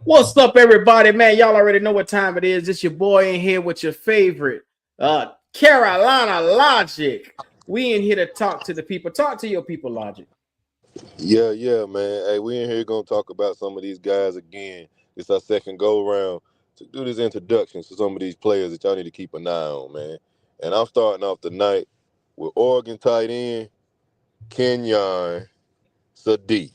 What's up, everybody? Man, y'all already know what time it is. It's your boy in here with your favorite Carolina Logic. We in here to talk to the people. Talk to your people, Logic. Yeah, man. Hey, we in here gonna talk about some of these guys again. It's our second go round to do this introduction to some of these players that y'all need to keep an eye on, man. And I'm starting off the night with Oregon tight end Kenyon Sadiq.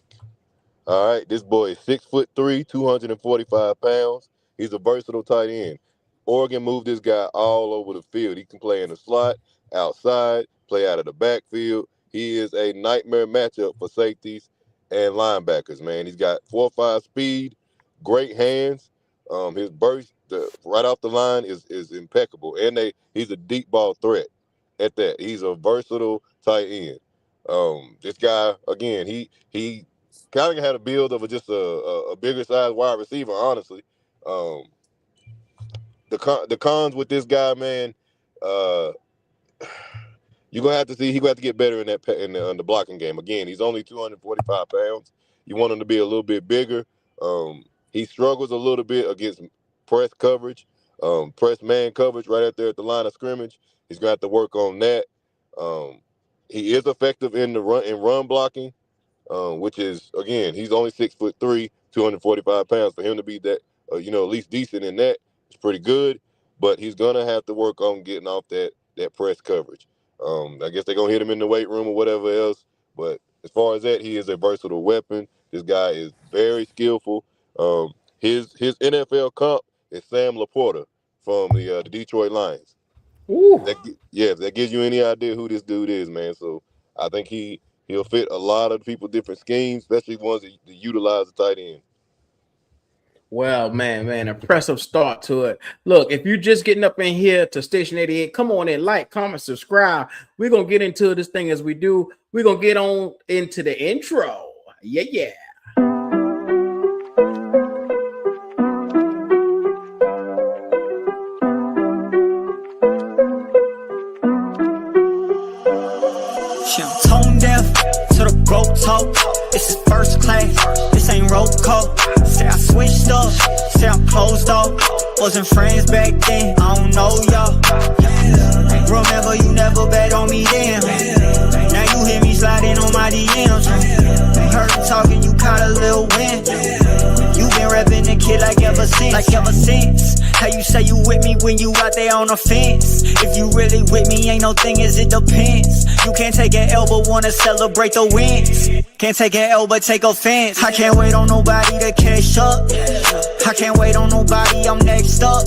All right, this boy is 6'3", 245 pounds. He's a versatile tight end. Oregon moved this guy all over the field. He can play in the slot, outside, play out of the backfield. He is a nightmare matchup for safeties and linebackers, man. He's got 4.5 speed, great hands. His burst right off the line is impeccable, and he's a deep ball threat. At that, he's a versatile tight end. This guy again, he kind of had a build of just a bigger size wide receiver, honestly. Um, the cons with this guy, man, uh, you're gonna have to see he gonna have to get better in the blocking game. Again, he's only 245 pounds. You want him to be a little bit bigger. He struggles a little bit against press coverage, press man coverage right out there at the line of scrimmage. He's gonna have to work on that. Um, he is effective in the run blocking, which is again he's only 6'3", 245 pounds. For him to be that, at least decent in that, it's pretty good. But he's gonna have to work on getting off that press coverage. I guess they're gonna hit him in the weight room or whatever else. But as far as that, he is a versatile weapon. This guy is very skillful. His NFL comp is Sam Laporta from the Detroit Lions. Ooh. If that gives you any idea who this dude is, man. So I think he'll fit a lot of people different schemes, especially ones that utilize the tight end. Well, man, impressive start to it. Look, if you're just getting up in here to Station 88, come on in, like, comment, subscribe. We're going to get into this thing as we do. We're going to get on into the intro. Yeah. Tone deaf to the broke talk. This is first class, this ain't roll call. Say I switched up, say I'm closed off. Wasn't friends back then, I don't know y'all. Remember you never bet on me then. Now you hear me sliding on my DMs. Heard you talking, you caught a little wind. You been repping the kid like ever since. How you say you with me when you out there on the fence? If you really with me, ain't no thing as it depends. You can't take an L but wanna celebrate the wins. Can't take an L but take offense. I can't wait on nobody to catch up. I can't wait on nobody, I'm next up.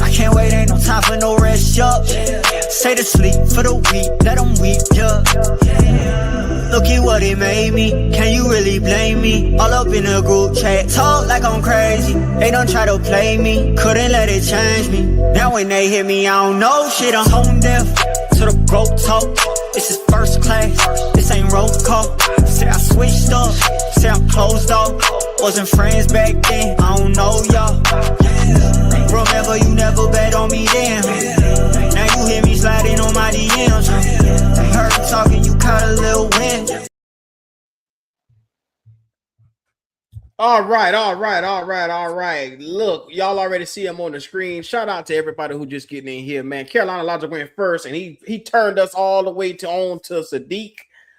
I can't wait, ain't no time for no rest up. Stay to sleep for the week, let them weep, yeah. Look at what it made me, can you really blame me? All up in a group chat, talk like I'm crazy. They don't try to play me, couldn't let it change me. Now when they hit me, I don't know shit, I'm tone deaf to the broke talk. This is first class, this ain't roll call. Say I switched up, say I'm closed off. Wasn't friends back then, I don't know y'all. Remember you never bet on me then. Now you hear me sliding on my DMs. Heard you talking, you caught a little wind. All right. Look, y'all already see him on the screen. Shout out to everybody who just getting in here, man. Carolina Logic went first, and he turned us all the way on to Sadiq,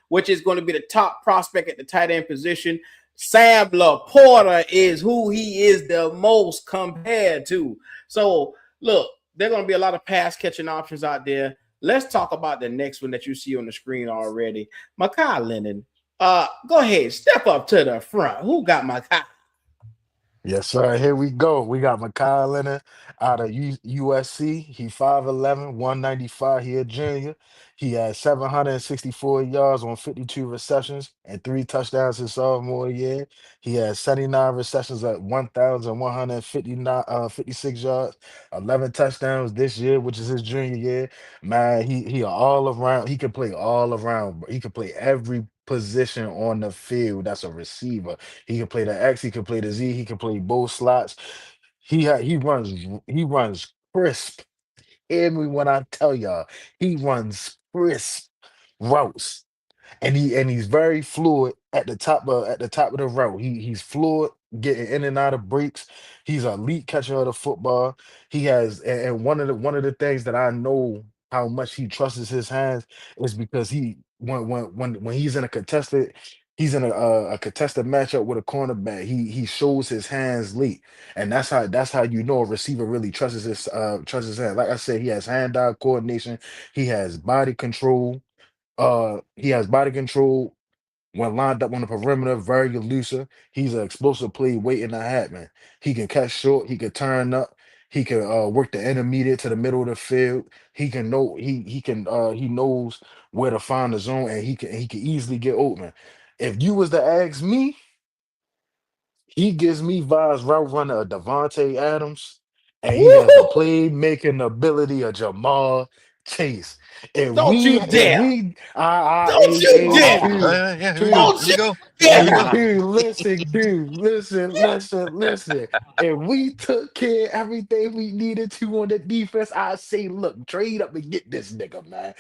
which is going to be the top prospect at the tight end position. Sam Laporta is who he is the most compared to. So, look, there are going to be a lot of pass catching options out there. Let's talk about the next one that you see on the screen already. Makai Lennon. Go ahead, step up to the front. Who got Makai? Yes, sir. Here we go. We got Makai Leonard out of USC. He 5'11", 195. He a junior. He had 764 yards on 52 receptions and 3 touchdowns his sophomore year. He had 79 receptions at 1,159 56 yards, 11 touchdowns this year, which is his junior year. Man, he all around. He can play all around. He can play every position on the field. That's a receiver. He can play the X, he can play the Z, he can play both slots. He runs crisp. Hear me when I tell y'all, he runs crisp routes. And he's very fluid at the top of the route. He's fluid getting in and out of breaks. He's an elite catcher of the football. He has, and one of the things that I know how much he trusts his hands is because he when he's in a contested. He's in a contested matchup with a cornerback. He shows his hands late, and that's how you know a receiver really trusts his hand. Like I said, he has hand-eye coordination. He has body control. He has body control when lined up on the perimeter, very elusive. He's an explosive play waiting to happen. He can catch short. He can turn up. He can work the intermediate to the middle of the field. He knows where to find the zone, and he can easily get open. If you was to ask me, he gives me vibes route runner of Devontae Adams, and he has the Woo! playmaking ability of Jamal Chase. If Don't we, you if dare! we, Don't you dare! Yeah, here we go. Q, Don't Here we you go. Here we go. dare! Dude, listen. If we took care of everything we needed to on the defense, I'd say, look, trade up and get this nigga, man.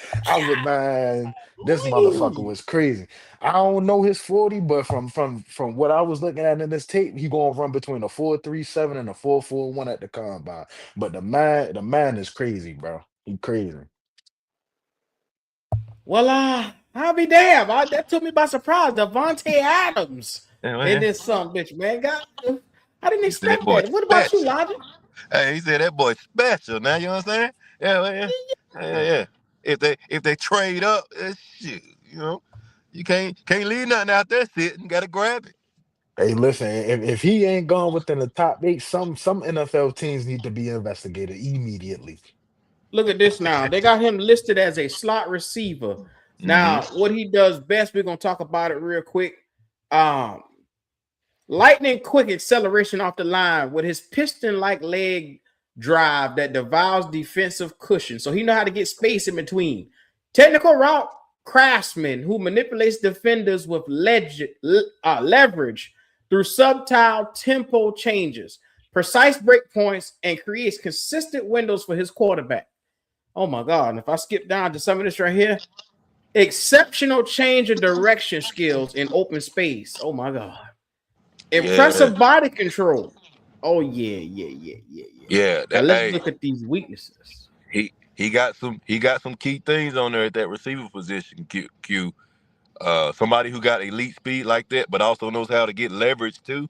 Man, this motherfucker Wee. was crazy. I don't know his 40, but from what I was looking at in this tape, he gonna run between a 4.37 and a 4.41 at the combine. But the man is crazy, bro. He crazy. Well, I'll be damned. That took me by surprise. Devontae Adams Yeah, in man. this son bitch, man. God, I didn't He said that expect boy that. What about you, special. Logic? Hey, he said that boy special. Now you understand? Yeah, man. Yeah. If they trade up, shit, you can't leave nothing out there sitting. Got to grab it. Hey, listen, if he ain't gone within the top eight, some NFL teams need to be investigated immediately. Look at this now. They got him listed as a slot receiver. Mm-hmm. Now, what he does best, we're gonna talk about it real quick. Um, Lightning quick acceleration off the line with his piston-like leg drive that devours defensive cushion. So he know how to get space in between. Technical route craftsman who manipulates defenders with leverage through subtle tempo changes, precise break points, and creates consistent windows for his quarterback. Oh my God. And if I skip down to some of this right here, exceptional change of direction skills in open space. Oh my God. Yeah. Impressive body control. Oh yeah. Yeah. Now let's Hey, look at these weaknesses. he got some key things on there at that receiver position. Q. Somebody who got elite speed like that, but also knows how to get leverage too.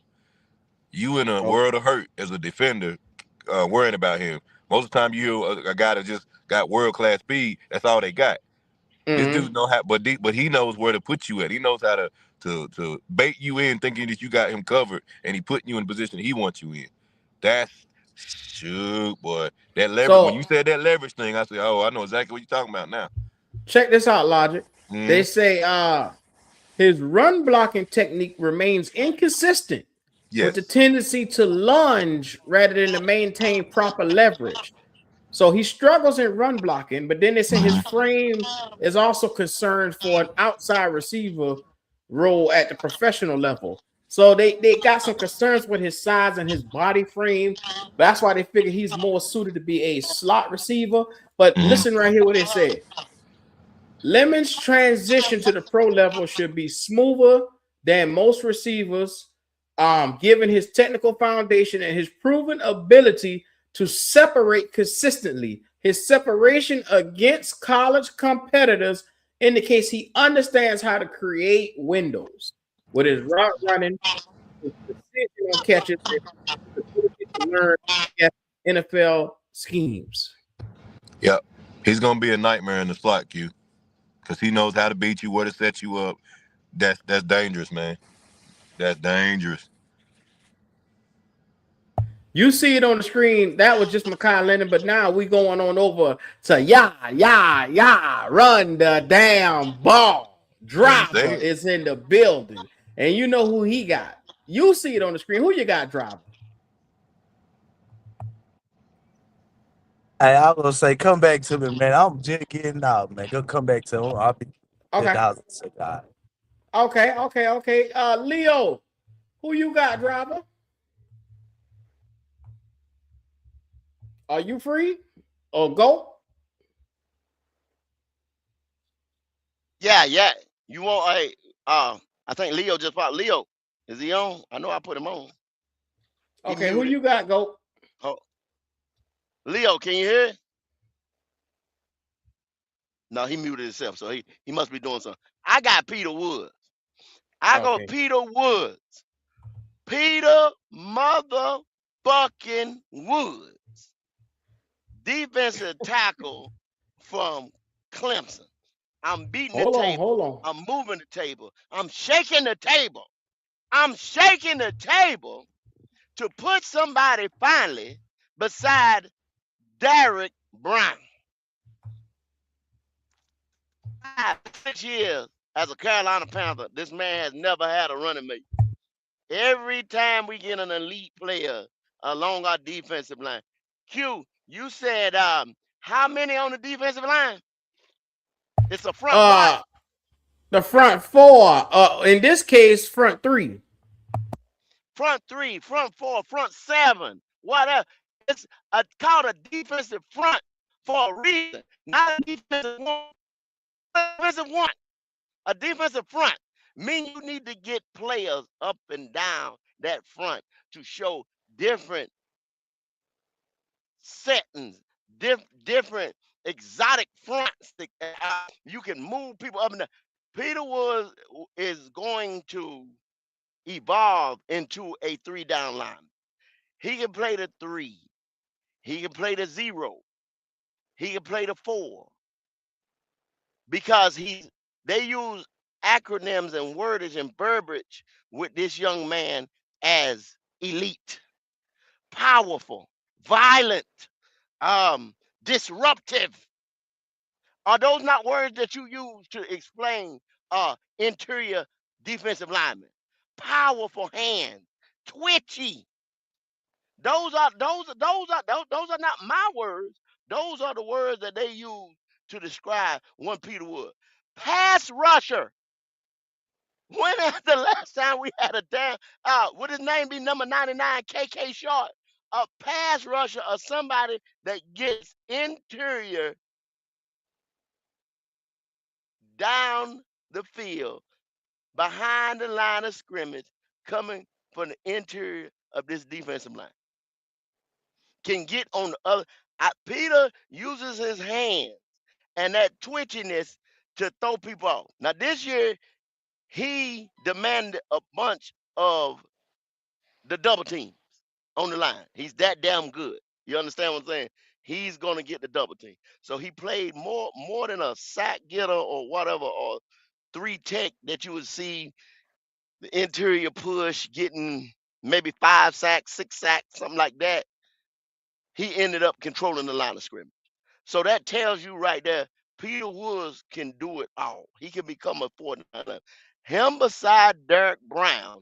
You in a Oh, world of hurt as a defender, worrying about him. Most of the time, you a guy that just got world class speed. That's all they got. This mm-hmm. dude know how, but he knows where to put you at. He knows how to bait you in, thinking that you got him covered, and he putting you in the position he wants you in. That's shoot, boy. That leverage. When you So said that leverage thing, I said, oh, I know exactly what you're talking about now. check this out, Logic. Mm-hmm. They say his run blocking technique remains inconsistent with the Yes. tendency to lunge rather than to maintain proper leverage. So he struggles in run blocking, but then they say his frame is also concerned for an outside receiver role at the professional level. So they got some concerns with his size and his body frame. That's why they figure he's more suited to be a slot receiver. But listen right here what they said. Lemon's transition to the pro level should be smoother than most receivers, given his technical foundation and his proven ability to separate consistently. His separation against college competitors indicates he understands how to create windows with his route running, his precision on catches, and his ability to learn NFL schemes. Yep. He's gonna be a nightmare in the slot, Q, because he knows how to beat you, where to set you up. That's dangerous, man. That's dangerous. You see it on the screen. That was just Makai Lennon, but now we going on over to run the damn ball. Can't Driver say it. is in the building, and you know who he got. You see it on the screen. Who you got, Driver? Hey, I will say, come back to me, man. I'm just getting out, man. Go come back to him. I'll be Okay, 10,000. God. okay. Leo, who you got, Driver? Are you free? Or go? Yeah. You want I think Leo just popped. Leo, is he on? I know I put him on. He Okay, who muted. you got, Go? Oh, Leo, can you hear? No, he muted himself, so he must be doing something. I got Peter Woods. I go Okay. Peter Woods. Peter motherfucking Woods. Defensive tackle from Clemson. I'm beating the table. Hold on. I'm moving the table. I'm shaking the table. I'm shaking the table to put somebody finally beside Derek Brown. 6 years as a Carolina Panther, this man has never had a running mate. Every time we get an elite player along our defensive line. Q, you said how many on the defensive line? It's a front what? The front four. In this case, front three. Front three, front four, front seven, whatever. It's called a defensive front for a reason. Not a defensive one. A defensive front mean you need to get players up and down that front to show different settings, different exotic fronts that you can move people up and down. Peter Woods is going to evolve into a 3-down line. He can play the 3. He can play the 0. He can play the 4. Because they use acronyms and wordage and verbiage with this young man as elite, powerful, violent, disruptive. Are those not words that you use to explain interior defensive linemen? Powerful hands, twitchy. Those are not my words. Those are the words that they use to describe one Peter Wood. Pass rusher. When is the last time we had a damn would his name be number 99, KK Short? A pass rusher or somebody that gets interior down the field behind the line of scrimmage coming from the interior of this defensive line. Can get on the other. Peter uses his hands and that twitchiness to throw people off. Now this year, he demanded a bunch of the double teams on the line. He's that damn good. You understand what I'm saying? He's gonna get the double team. So he played more than a sack getter or whatever, or 3 tech that you would see the interior push getting maybe 5 sacks, 6 sacks, something like that. He ended up controlling the line of scrimmage. So that tells you right there, Peter Woods can do it all. He can become a 49er. Him beside Derek Brown,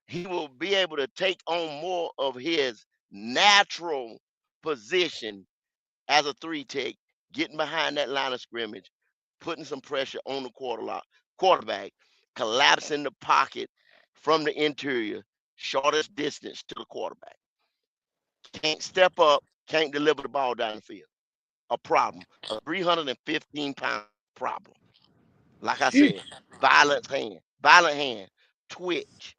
he will be able to take on more of his natural position as a 3 tech, getting behind that line of scrimmage, putting some pressure on the quarterback, collapsing the pocket from the interior, shortest distance to the quarterback. Can't step up, can't deliver the ball down the field. A problem. A 315-pound problem. Like I said, violent hand, twitch.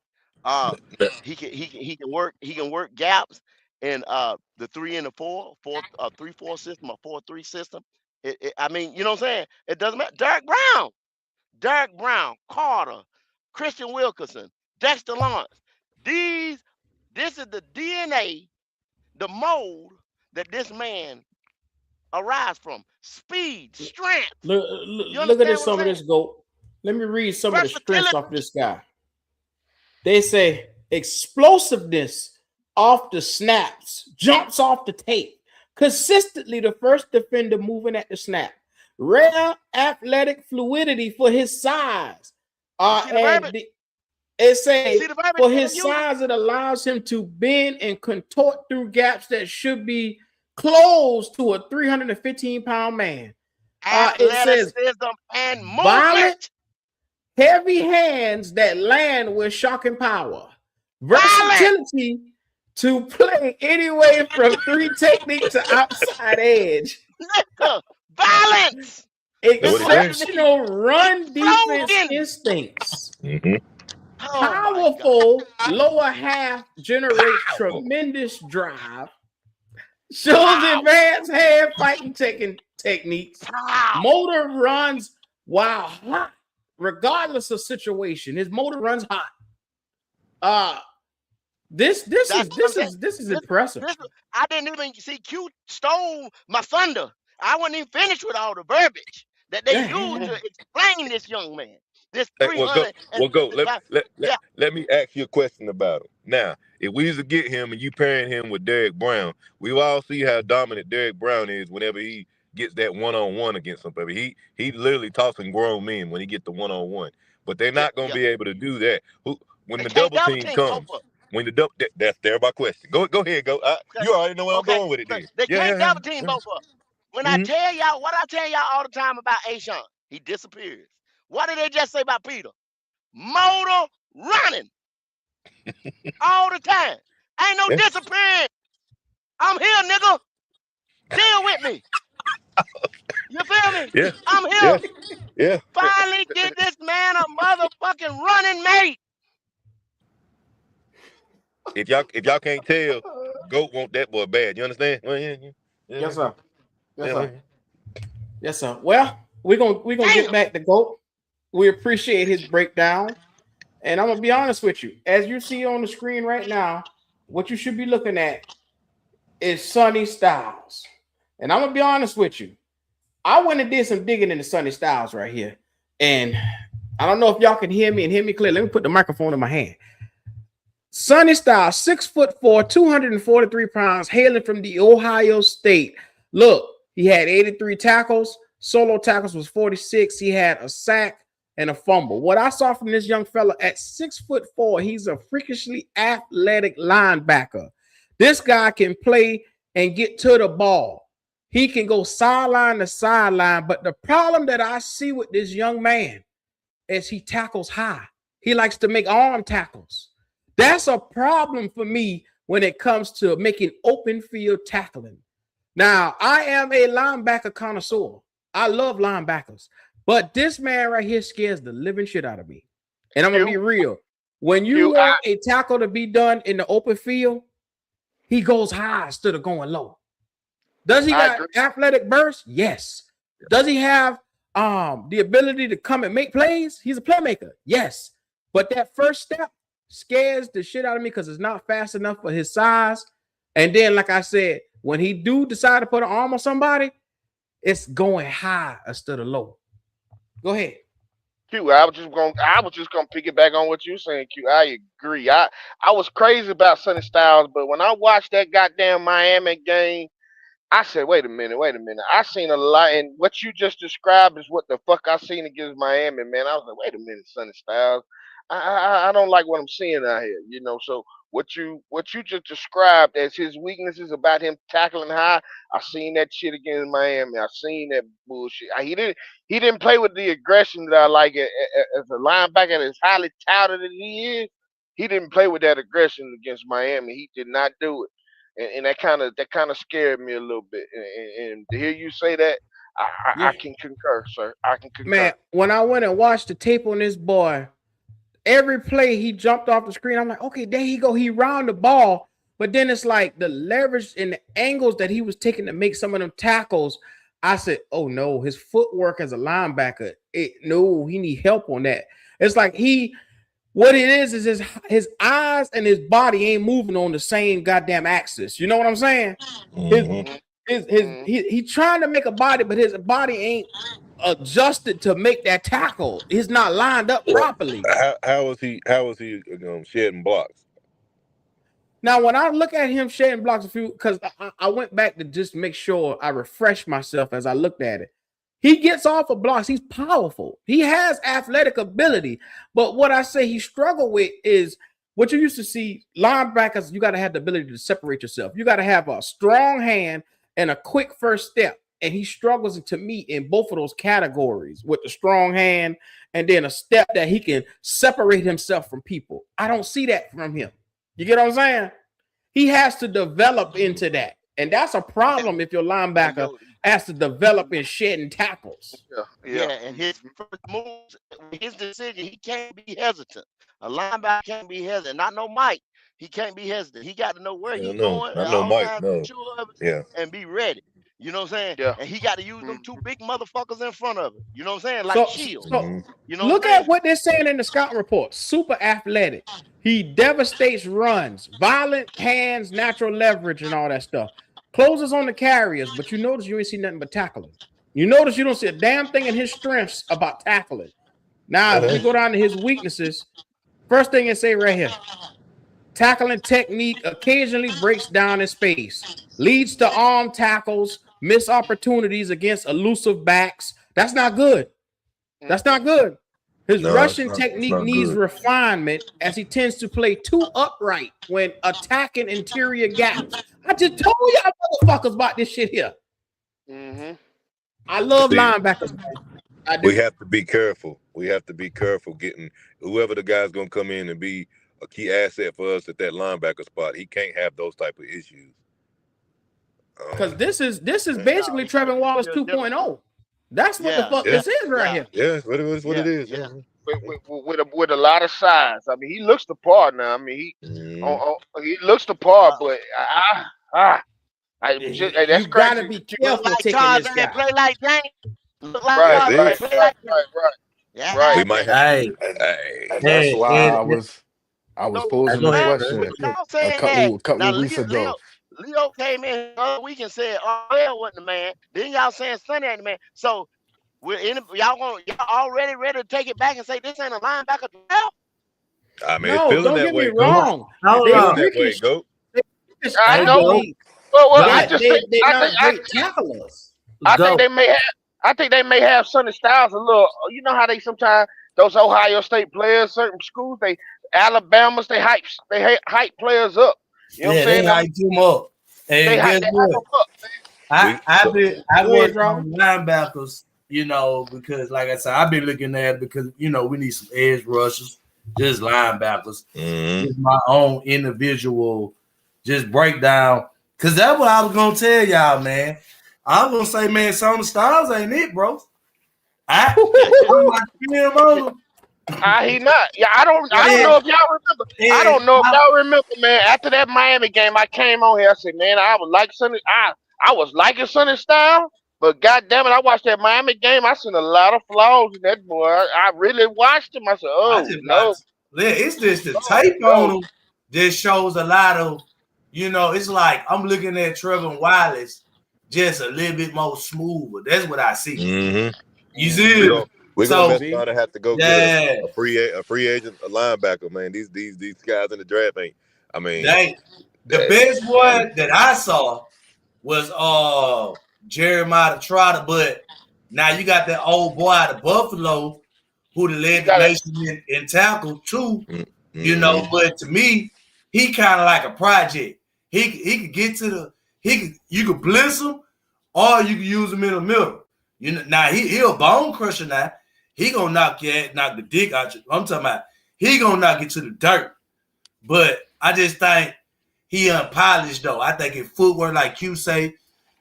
He can work gaps in the 3 and the 4, 3-4 system, or 4-3 system. I mean, you know what I'm saying? It doesn't matter. Derek Brown, Carter, Christian Wilkerson, Dexter Lawrence. This is the DNA, the mold that this man arrives from. Speed, strength. Look at some of this, Go. Let me read some of the strengths off this guy. They say explosiveness off the snaps, jumps off the tape, consistently the first defender moving at the snap, rare athletic fluidity for his size. It say for his size, it allows him to bend and contort through gaps that should be close to a 315-pound man. It says and violent, heavy hands that land with shocking power. Versatility to play anyway from 3 technique to outside edge. Balance. Exceptional run defense instincts. Oh my God. powerful lower half, generates tremendous drive, shows advanced hand fighting techniques, motor runs while hot, regardless of situation. His motor runs hot. This is impressive. I didn't even see Q stole my thunder. I wasn't even finished with all the verbiage that they used to explain this young man. This Hey, 300. go. Let me ask you a question about him. Now, if we used to get him and you pairing him with Derek Brown, we all see how dominant Derek Brown is whenever he gets that one-on-one against somebody. He literally tossing grown men when he get the one-on-one. But they're not gonna be able to do that. When the double team comes, when the double that's there my question. Go ahead, go. You already know where I'm going with it. Then. They can't double team both of them. When I tell y'all what I tell y'all all the time about Ashawn, he disappears. What did they just say about Peter? Motor running all the time. Ain't no disappearing. I'm here, nigga. Deal with me. You feel me? Yeah. I'm here. Yeah. Finally get this man a motherfucking running mate. If y'all can't tell, GOAT want that boy bad. You understand? Well, yeah. Yes, sir. Yes, sir. Well, we're gonna get back to GOAT. We appreciate his breakdown. And I'm gonna be honest with you. As you see on the screen right now, what you should be looking at is Sonny Styles. And I'm gonna be honest with you. I went and did some digging into Sonny Styles right here. And I don't know if y'all can hear me and hear me clearly. Let me put the microphone in my hand. Sonny Styles, 6'4", 243 pounds, hailing from the Ohio State. Look, he had 83 tackles. Solo tackles was 46. He had a sack and a fumble. What I saw from this young fella at 6'4", he's a freakishly athletic linebacker. This guy can play and get to the ball. He can go sideline to sideline. But the problem that I see with this young man is he tackles high. He likes to make arm tackles. That's a problem for me when it comes to making open field tackling. Now, I am a linebacker connoisseur. I love linebackers. But this man right here scares the living shit out of me. And I'm going to be real. When you want a tackle to be done in the open field, he goes high instead of going low. Does he got athletic burst? Yes. Does he have the ability to come and make plays? He's a playmaker. Yes. But that first step scares the shit out of me because it's not fast enough for his size. And then, like I said, when he do decide to put an arm on somebody, it's going high instead of low. Go ahead. Q, I was just gonna piggyback on what you're saying, Q. I agree. I was crazy about Sonny Styles, but when I watched that goddamn Miami game, I said, wait a minute. I seen a lot, and what you just described is what the fuck I seen against Miami, man. I was like, wait a minute, Sonny Styles. I don't like what I'm seeing out here, you know. So what you just described as his weaknesses about him tackling high, I seen that shit against Miami. I seen that bullshit. He didn't play with the aggression that I like as a linebacker as highly touted as he is. He didn't play with that aggression against Miami. He did not do it, and that kind of scared me a little bit. And to hear you say that, I can concur, sir. I can concur. Man, when I went and watched the tape on this boy, every play he jumped off the screen, I'm like, okay, there he go. He round the ball. But then it's like the leverage and the angles that he was taking to make some of them tackles. I said, oh no, his footwork as a linebacker. No, he need help on that. It's like what it is his eyes and his body ain't moving on the same goddamn axis. You know what I'm saying? Mm-hmm. He trying to make a body, but his body ain't adjusted to make that tackle. He's not lined up properly. How was he shedding blocks? Now, when I look at him shedding blocks, because I went back to just make sure I refreshed myself as I looked at it. He gets off of blocks. He's powerful. He has athletic ability. But what I say he struggled with is what you used to see linebackers. You got to have the ability to separate yourself. You got to have a strong hand and a quick first step. And he struggles to me in both of those categories with the strong hand and then a step that he can separate himself from people. I don't see that from him. You get what I'm saying? He has to develop into that. And that's a problem if your linebacker has to develop in shedding tackles. Yeah, and his first moves, his decision, he can't be hesitant. A linebacker can't be hesitant. Not no Mike. He can't be hesitant. He got to know where he's going at I know all Mike. times, No. be sure of it, Yeah. and be ready. You know what I'm saying? Yeah. And he got to use them two big motherfuckers in front of him. You know what I'm saying? Like So, shields. so You know look what I'm at what they're saying in the scouting report. Super athletic. He devastates runs, violent hands, natural leverage, and all that stuff. Closes on the carriers, but you notice you ain't see nothing but tackling. You notice you don't see a damn thing in his strengths about tackling. Now, if we go down to his weaknesses, first thing it say right here, tackling technique occasionally breaks down in space, leads to arm tackles, missed opportunities against elusive backs. That's not good. That's not good. His rushing technique needs refinement as he tends to play too upright when attacking interior gaps. I just told y'all motherfuckers about this shit here. I love linebackers, man. I do. We have to be careful. We have to be careful getting whoever the guy's going to come in and be a key asset for us at that linebacker spot. He can't have those type of issues. Because this is basically Trevor Wallace 2.0. That's what the fuck this is right here. Yeah, what it is. Yeah. With a lot of size. I mean, he looks the part now. I mean, he looks the part, but that's You crazy. gotta be careful Like taking Tarzan this and guy. play like James. Look like Right, Tarzan, play like James. right. Yeah. We might have. Hey, And that's why I was No, posing go the ahead, question y'all a saying couple that. Now, weeks ago. Leo came in the other week and said, "Oh, hell wasn't the man." Then y'all saying Sonny ain't the man. So y'all already ready to take it back and say this ain't a linebacker draft? I mean, No, it's feeling don't that get way. me wrong. Hold They on. That way, go. I They- know. they- Well, but I just they, think they're not I great tacklers. think they may have. I think they may have Sonny Styles a little. You know how they sometimes those Ohio State players, certain schools, Alabama's, they hype players up. You know what I'm saying? They hyped him up. They And hype guess them what? up. I Go work ahead, on linebackers, because like I said, I've been looking at it because we need some edge rushers, just linebackers. Just my own individual just breakdown. Cause that's what I was gonna tell y'all, man. I was gonna say, man, some Styles ain't it, bro. I'm like him on him. He not. Yeah, I don't know if y'all remember. I don't know if y'all remember, man. After that Miami game, I came on here. I said, man, I was liking Sonny Styles, but goddamn it, I watched that Miami game. I seen a lot of flaws in that boy. I really watched him. I said, no. It's just the tape on him just shows a lot of, it's like I'm looking at Trevor Wallace just a little bit more smoother. That's what I see. You see? We're gonna have to go get a free agent, a linebacker, man. These guys in the draft ain't. I mean, the best one that I saw was Jeremiah Trotter, but now you got that old boy out of Buffalo who led the nation in tackle too. But to me, he kind of like a project. He could get to you could blitz him or you could use him in the middle. Now he a bone crusher now. He gonna knock the dick out you. I'm talking about he gonna knock it to the dirt. But I just think he unpolished though. I think his footwork, like you say,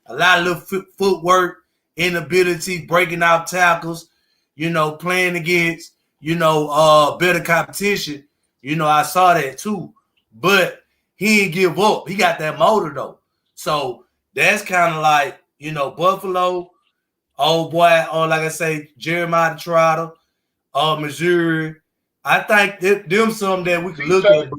a lot of little footwork, inability, breaking out tackles, playing against, better competition. I saw that too. But he didn't give up. He got that motor though. So that's kind of like, Buffalo, old boy, or like I say, Jeremiah Trotter, Missouri. I think them some that we can look at.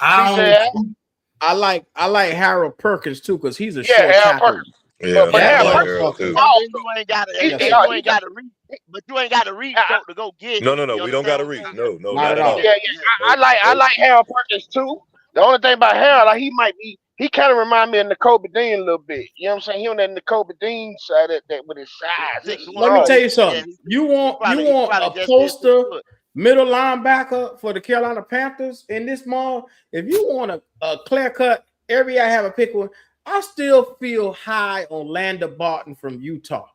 I like Harold Perkins too, because he's a short tackle. Yeah, but Harold too. You ain't got to reach, but you ain't got to reach to go get. No, we don't got to reach. No, not at all. Yeah, I like Harold Perkins too. The only thing about Harold, like, he kind of remind me of Nakobe Dean a little bit. You know what I'm saying? He on that Nakobe Dean side that with his size. Let me tell you something. You want a poster middle linebacker for the Carolina Panthers in this mall? If you want a clear cut, every I have a pick one. I still feel high on Lander Barton from Utah.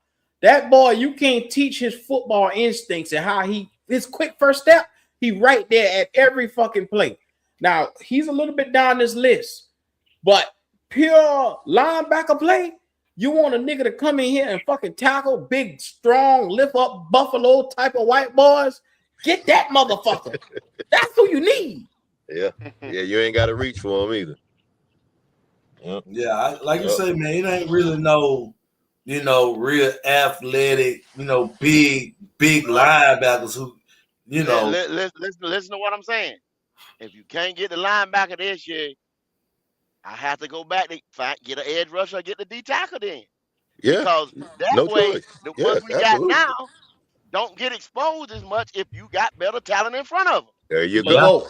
That boy, you can't teach his football instincts and how his quick first step. He right there at every fucking play. Now he's a little bit down this list, but pure linebacker play, You want a nigga to come in here and fucking tackle big, strong, lift up Buffalo type of white boys? Get that motherfucker. That's who you need. Yeah, you ain't got to reach for him either. Yep. Yeah, like you say, man, it ain't really no, real athletic, big linebackers who, Listen to what I'm saying. If you can't get the linebacker this year, I have to go back to get an edge rusher, get the D tackle then. Yeah, because that no way choice. the Yes, ones we absolutely. got now don't get exposed as much if you got better talent in front of them. There you But go.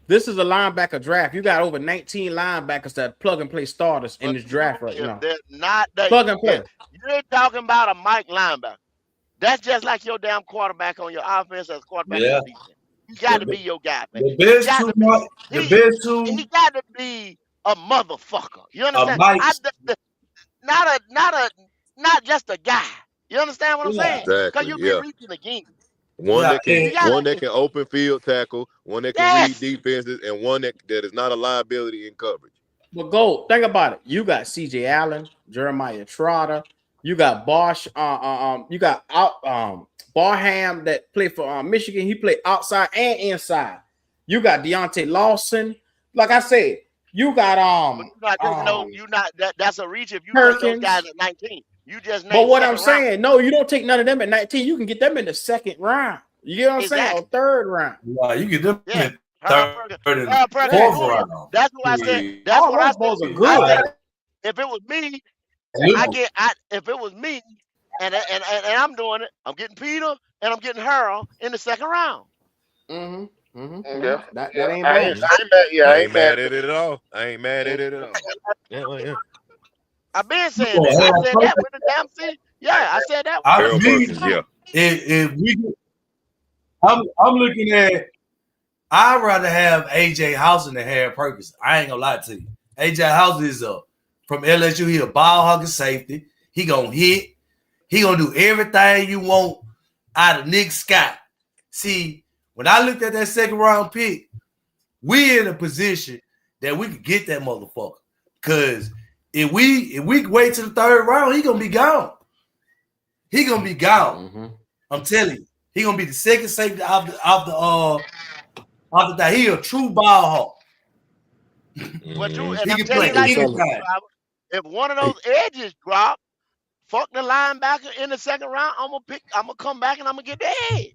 this is a linebacker draft. You got over 19 linebackers that plug and play starters in this draft right now. They're not Plug and play. You ain't talking about a Mike linebacker. That's just like your damn quarterback on your offense as quarterback on your defense. You got to be your guy, man. The best two. He got to be a motherfucker. You understand? Not just a guy. You understand what I'm saying? Because you be reaching again. One that can open field tackle, one that can read defenses, and one that is not a liability in coverage. But go think about it. You got CJ Allen, Jeremiah Trotter. You got Bosch. You got Barham that played for Michigan. He played outside and inside. You got Deontay Lawson. Like I said, you got that's a reach if you take those guys at 19. You just but what I'm saying, no, you don't take none of them at 19. You can get them in the second round. You get what I'm saying? Or third round. Wow, you get them in third and fourth round. That's what I said. That's what I said. If it was me, if it was me, and I'm doing it, I'm getting Peter and I'm getting Harold in the second round. Yeah, that I ain't bad. I ain't mad at it at all. Yeah. I've been saying that. I said that with the damn thing. Yeah, I said that. I'm looking at. I'd rather have AJ Housen than Harry Perkins. I ain't gonna lie to you. AJ Housen is from LSU. He a ball hugger safety. He gonna hit. He gonna do everything you want out of Nick Scott. See, when I looked at that second round pick, we in a position that we could get that motherfucker. Cause if we wait till the third round, he gonna be gone. He gonna be gone. Mm-hmm. I'm telling you, he gonna be the second safety of the he a true ball hawk. But he can play anytime. If one of those edges drop, fuck the linebacker in the second round. I'm gonna come back and I'm gonna get the edge.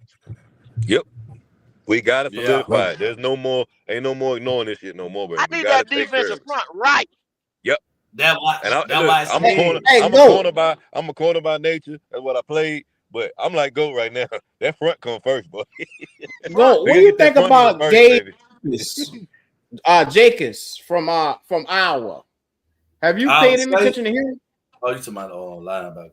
Yep. We got to solidify it. Ain't no more ignoring this shit no more. But I need that defensive front right. Yep. I'm a corner by nature. That's what I played. But I'm like GOAT right now. That front come first, boy. What do you think about Gabe Jacobs from Iowa? Have you paid any attention to him? Oh, you talking about linebacker?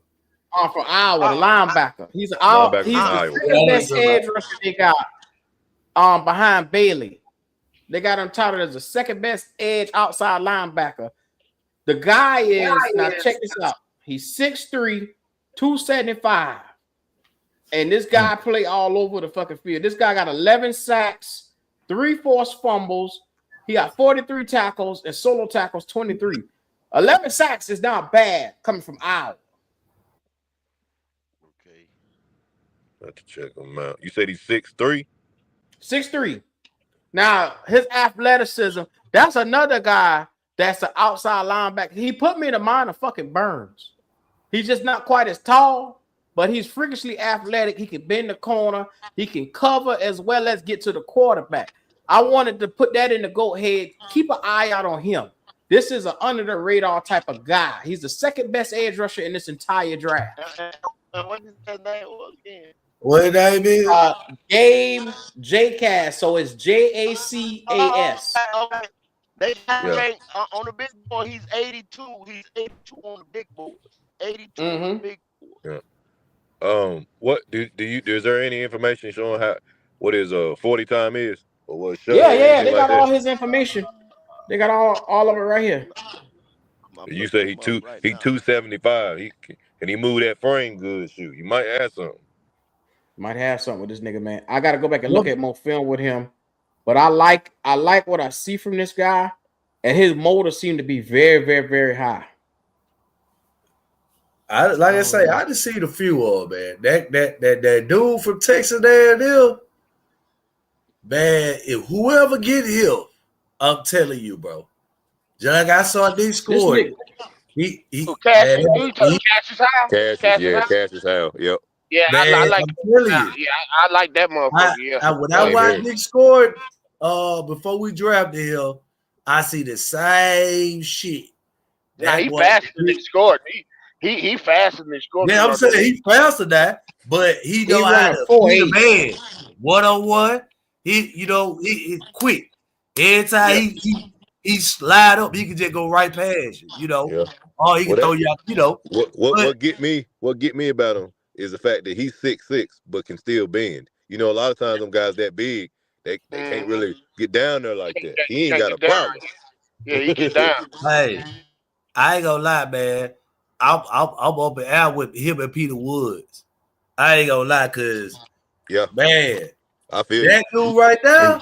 From Iowa, the linebacker. He's the second best edge rusher they got. Behind Bailey, they got him touted as the second best edge outside linebacker. The guy is now check this out. He's 6'3", 275. And this guy play all over the fucking field. This guy got 11 sacks, 3 forced fumbles. He got 43 tackles and solo tackles 23. 11 sacks is not bad coming from Iowa. Okay. I have to check him out. You said he's 6'3"? 6'3". Now, his athleticism, that's another guy that's an outside linebacker. He put me in the mind of fucking Burns. He's just not quite as tall, but he's freakishly athletic. He can bend the corner. He can cover as well as get to the quarterback. I wanted to put that in the GOAT head. Keep an eye out on him. This is an under-the-radar type of guy. He's the second best edge rusher in this entire draft. What is his name again? What his name is? Gabe Jacas. So it's Jacas. Okay. They ranked on the big board. He's 82. He's 82 on the big board. 82 on the big board. Yeah. What is there any information showing what his 40 time is or what show? Yeah. They got all his information. They got all of it right here. You say he 275. Can he move that frame good? Shoot, you might have something. Might have something with this nigga, man. I got to go back and look at more film with him. But I like what I see from this guy, and his motor seemed to be very, very, very high. I say, I just seen a few of them, man. That dude from Texas there, man. If whoever get him, I'm telling you, bro. Just like I saw Nick This score. nigga, He Cassius, man, who you talking Cassius Howe? Cassius Howe. Yep. Yeah, I man, like I'm telling you. yeah, I like that motherfucker. Yeah. When I Same watched here. Nick scored, before we drafted him, I see the same shit. Nah, he boy- faster than he scored. He faster than he scored. Yeah, I'm saying he faster than that, but he know how running to 4.8. be the man. 1-on-1, he quick. Every time he slide up, he can just go right past you. Yeah. Or he can throw you out. What get me about him is the fact that he's 6'6", but can still bend. A lot of times them guys that big, they can't really get down there like that. He ain't got a problem. Yeah, he get down. Hey, I ain't gonna lie, man. I'm up and out with him and Peter Woods. I ain't gonna lie, cause man, I feel that dude right there.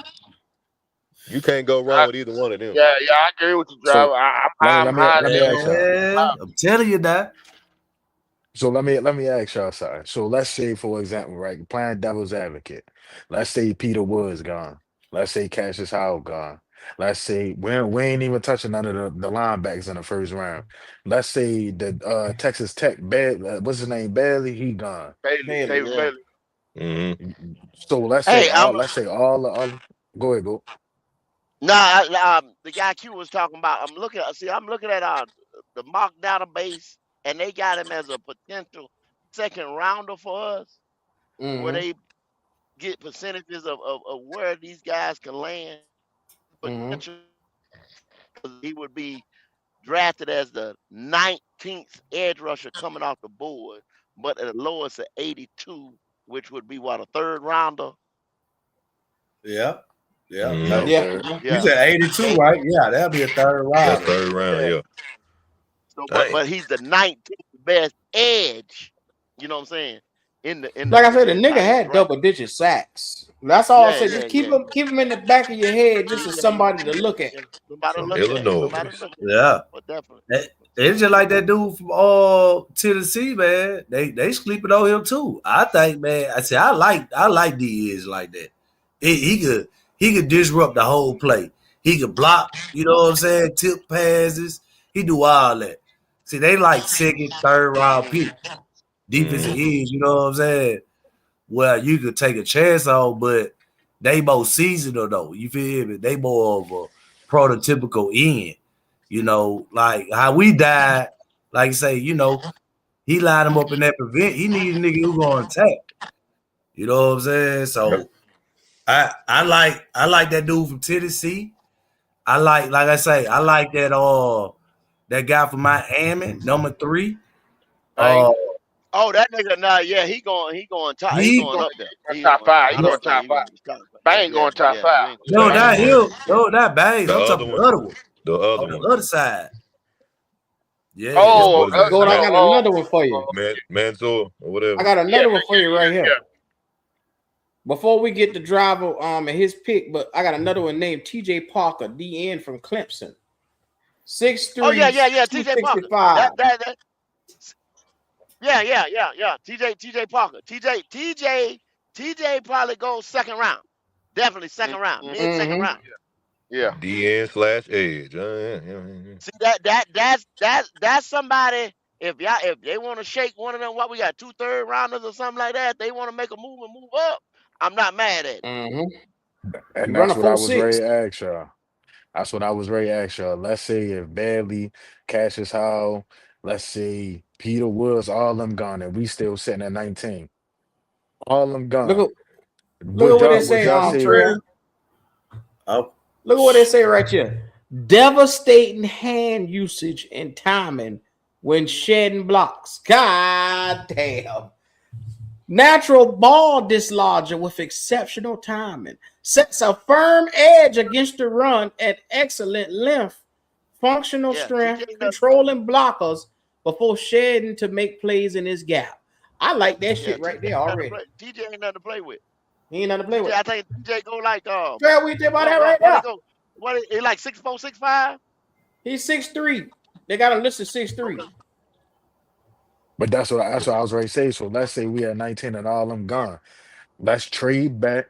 You can't go wrong with either one of them. Yeah, I agree with you, driver. I'm high. Let me ask y'all. I'm telling you that. So let me ask y'all something. So let's say, for example, right, playing devil's advocate. Let's say Peter Woods gone. Let's say Cassius Howell gone. Let's say we ain't even touching none of the linebackers in the first round. Let's say the Texas Tech what's his name, Bailey, he gone. Bailey. Mm-hmm. So let's say all the go ahead, go. Nah, the guy Q was talking about. I'm looking at the mock database, and they got him as a potential second rounder for us, where they get percentages of where these guys can land. Potential, he would be drafted as the 19th edge rusher coming off the board, but at the lowest of 82, which would be what, a third rounder? Yeah. You said 82, right? Yeah, that'll be a third round. That's third round, yeah. So, but he's the 19th best edge. You know what I'm saying? Like I said, the nigga had double-digit sacks. That's all I said. Just keep him in the back of your head, just as somebody to look at. Illinois. Yeah, but definitely. It's just like that dude from Tennessee, man. They sleeping on him too. I think, man. I like D-Edge like that. He could disrupt the whole play. He could block. You know what I'm saying? Tip passes. He do all that. See, they like second, third round pick. Defensive ends, you know what I'm saying? Well, you could take a chance on, but they more seasonal though. You feel me? They more of a prototypical end. Like how we died, like you say, he lined him up in that prevent. He need a nigga who gonna attack. You know what I'm saying? So I like that dude from Tennessee. I like I say, I like that guy from Miami, number 3. Oh, that nigga! Nah, yeah, he going top. He going up there. He top 5. He going top 5. Bang going top 5. No, not him. No, not Bangs. I'm talking the other one. The other on one. the other side. Yeah. Oh, I got another one for you. Mansour or whatever. I got another one for you right here. Before we get the driver and his pick, but I got another one named TJ Parker, DN from Clemson. 6'3". Oh yeah. TJ Parker. Yeah. TJ Parker. TJ probably goes second round. Definitely second round. Mid-second round. Yeah. DN/edge. See that's somebody. If they want to shake one of them, what we got 2 third rounders or something like that. They want to make a move and move up. I'm not mad at it. And that's what I was ready to ask y'all. That's what I was ready to ask y'all. Let's say if Bailey, Cassius Howell, let's say Peter Woods, all them gone, and we still sitting at 19. All them gone. Look at what they say on Trail. Look at what they say right here. Devastating hand usage and timing when shedding blocks. God damn. Natural ball dislodger with exceptional timing. Sets a firm edge against the run at excellent length. Functional strength, controlling blockers before shedding to make plays in his gap. I like that shit right there already. TJ ain't nothing to play with. He ain't nothing to play with. I think TJ go like Trail, we did about that right now. What is he like 6'4", 6'5"? He's 6'3". They got him listed 6'3". But that's what I was ready to say. So let's say we at 19 and all them gone. Let's trade back,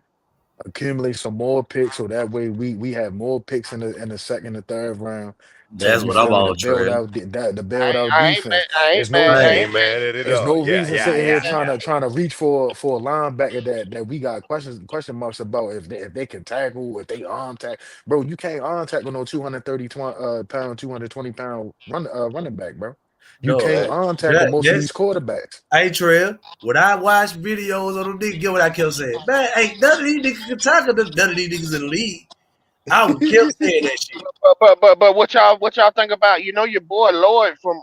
accumulate some more picks, so that way we have more picks in the second and third round to, That's you what I'm feel me, to all build trail. out to build out I ain't mad. defense. I ain't There's no mad. I I Right. ain't ain't mad. mad at it at there's all. no Yeah, reason yeah, sitting yeah, here yeah. trying to reach for a linebacker that we got question marks about if they can tackle, if they arm tackle. Bro, you can't arm tackle no 230 pound, 220 pound running back, bro. You No, can't Fact. arm tackle most of that's these quarterbacks. hey Trail. When I watch videos on them niggas, get what I kept saying. Man, ain't none of these niggas can tackle none of these niggas in the league. I would kept saying that shit. But what y'all think about your boy Lloyd from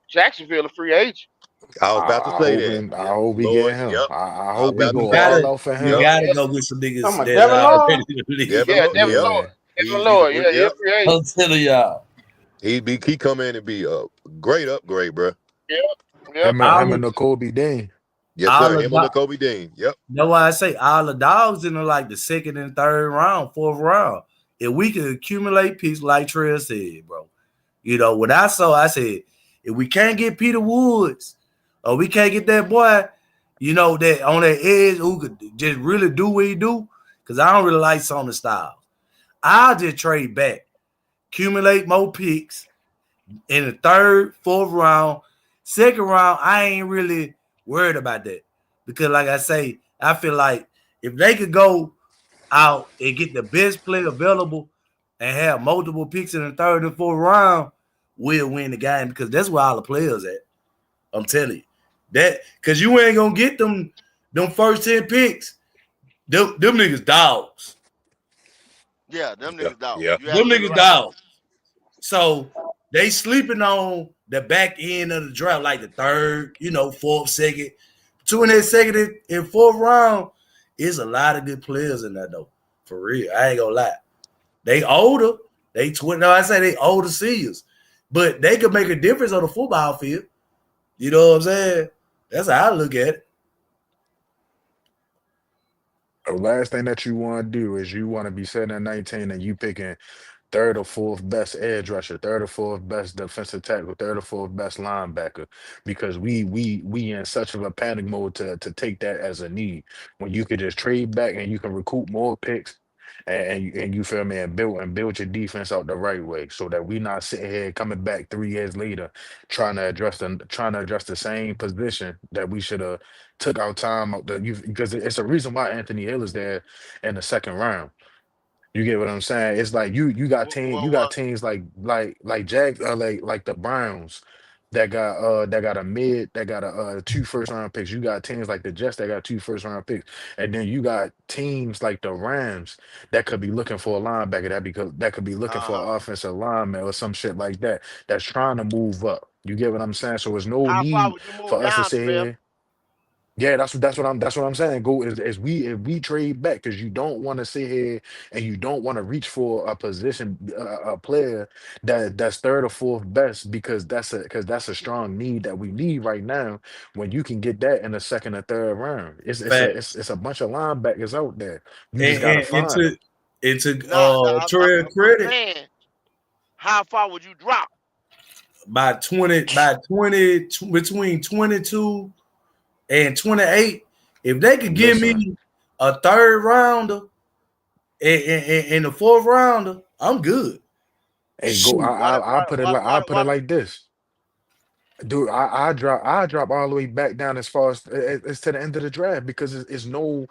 Jacksonville, a free agent? I was about to say that. I Yeah, hope we get Lord. him. Yep. I I was hope we about to You go say that. all gotta out for you Yep. him. gotta Yeah, go get some Talking niggas about that's Devin already Lloyd. in the league. Devin yeah, Lloyd. Devin Yep. Lloyd. Yeah. Devin He's a Lloyd. free. Yeah, he a Yep. free agent. I'm telling y'all. He come in and be a great upgrade, bro. Yep, yep. Him All and the Kobe Dean. Yes, all sir. the Him and do- Kobe Dean. Yep. That's why I say all the dogs in the like the second and third round, fourth round. If we can accumulate pieces like Trey said, bro. You know, what I saw, I said, if we can't get Peter Woods or we can't get that boy, that on that edge who could just really do what he do, because I don't really like Sony Styles. I'll just trade back, accumulate more picks in the third, fourth round. Second round, I ain't really worried about that. Because like I say, I feel like if they could go out and get the best player available and have multiple picks in the third and fourth round, we'll win the game because that's where all the players at. I'm telling you. That because you ain't gonna get them first 10 picks. Them niggas dogs. Yeah, them Yeah. niggas dog. Yeah. You Them absolutely niggas right. dogs. So they sleeping on the back end of the draft, like the third, fourth, second. Between that second and fourth round, is a lot of good players in there though. For real. I ain't gonna lie. They older. They 20. No, I say they older seniors. But they could make a difference on the football field. You know what I'm saying? That's how I look at it. The last thing that you want to do is you want to be sitting at 19 and you picking third or fourth best edge rusher, third or fourth best defensive tackle, third or fourth best linebacker, because we in such of a panic mode to take that as a need when you could just trade back and you can recoup more picks. And you feel me, and build your defense out the right way, so that we not sitting here coming back 3 years later trying to address the same position that we should have took our time out because it's a reason why Anthony Hill is there in the second round. You get what I'm saying? It's like you got Well, teams like Jack like the Browns that got a mid that got a two first round picks. You got teams like the Jets that got two first round picks, and then you got teams like the Rams that could be looking for a linebacker that could be looking for uh, an offensive lineman or some shit like that that's trying to move up. You get what I'm saying? So there's no how far need would you for move us to down, say Smith? here. Yeah, that's what I'm saying. Go as we if we trade back because you don't want to sit here and you don't want to reach for a position a player that's third or fourth best because that's a strong need that we need right now when you can get that in the second or third round. Facts. It's a bunch of linebackers out there. You just And, gotta and, and find to them. and to Nah, Trey I'm credit, saying, how far would you drop? by 20 between 22 and 28, if they could give Listen, me a third rounder and the fourth rounder, I'm good. hey, go. Shoot. I put it like this. Dude, I drop all the way back down as far as to the end of the draft because it's no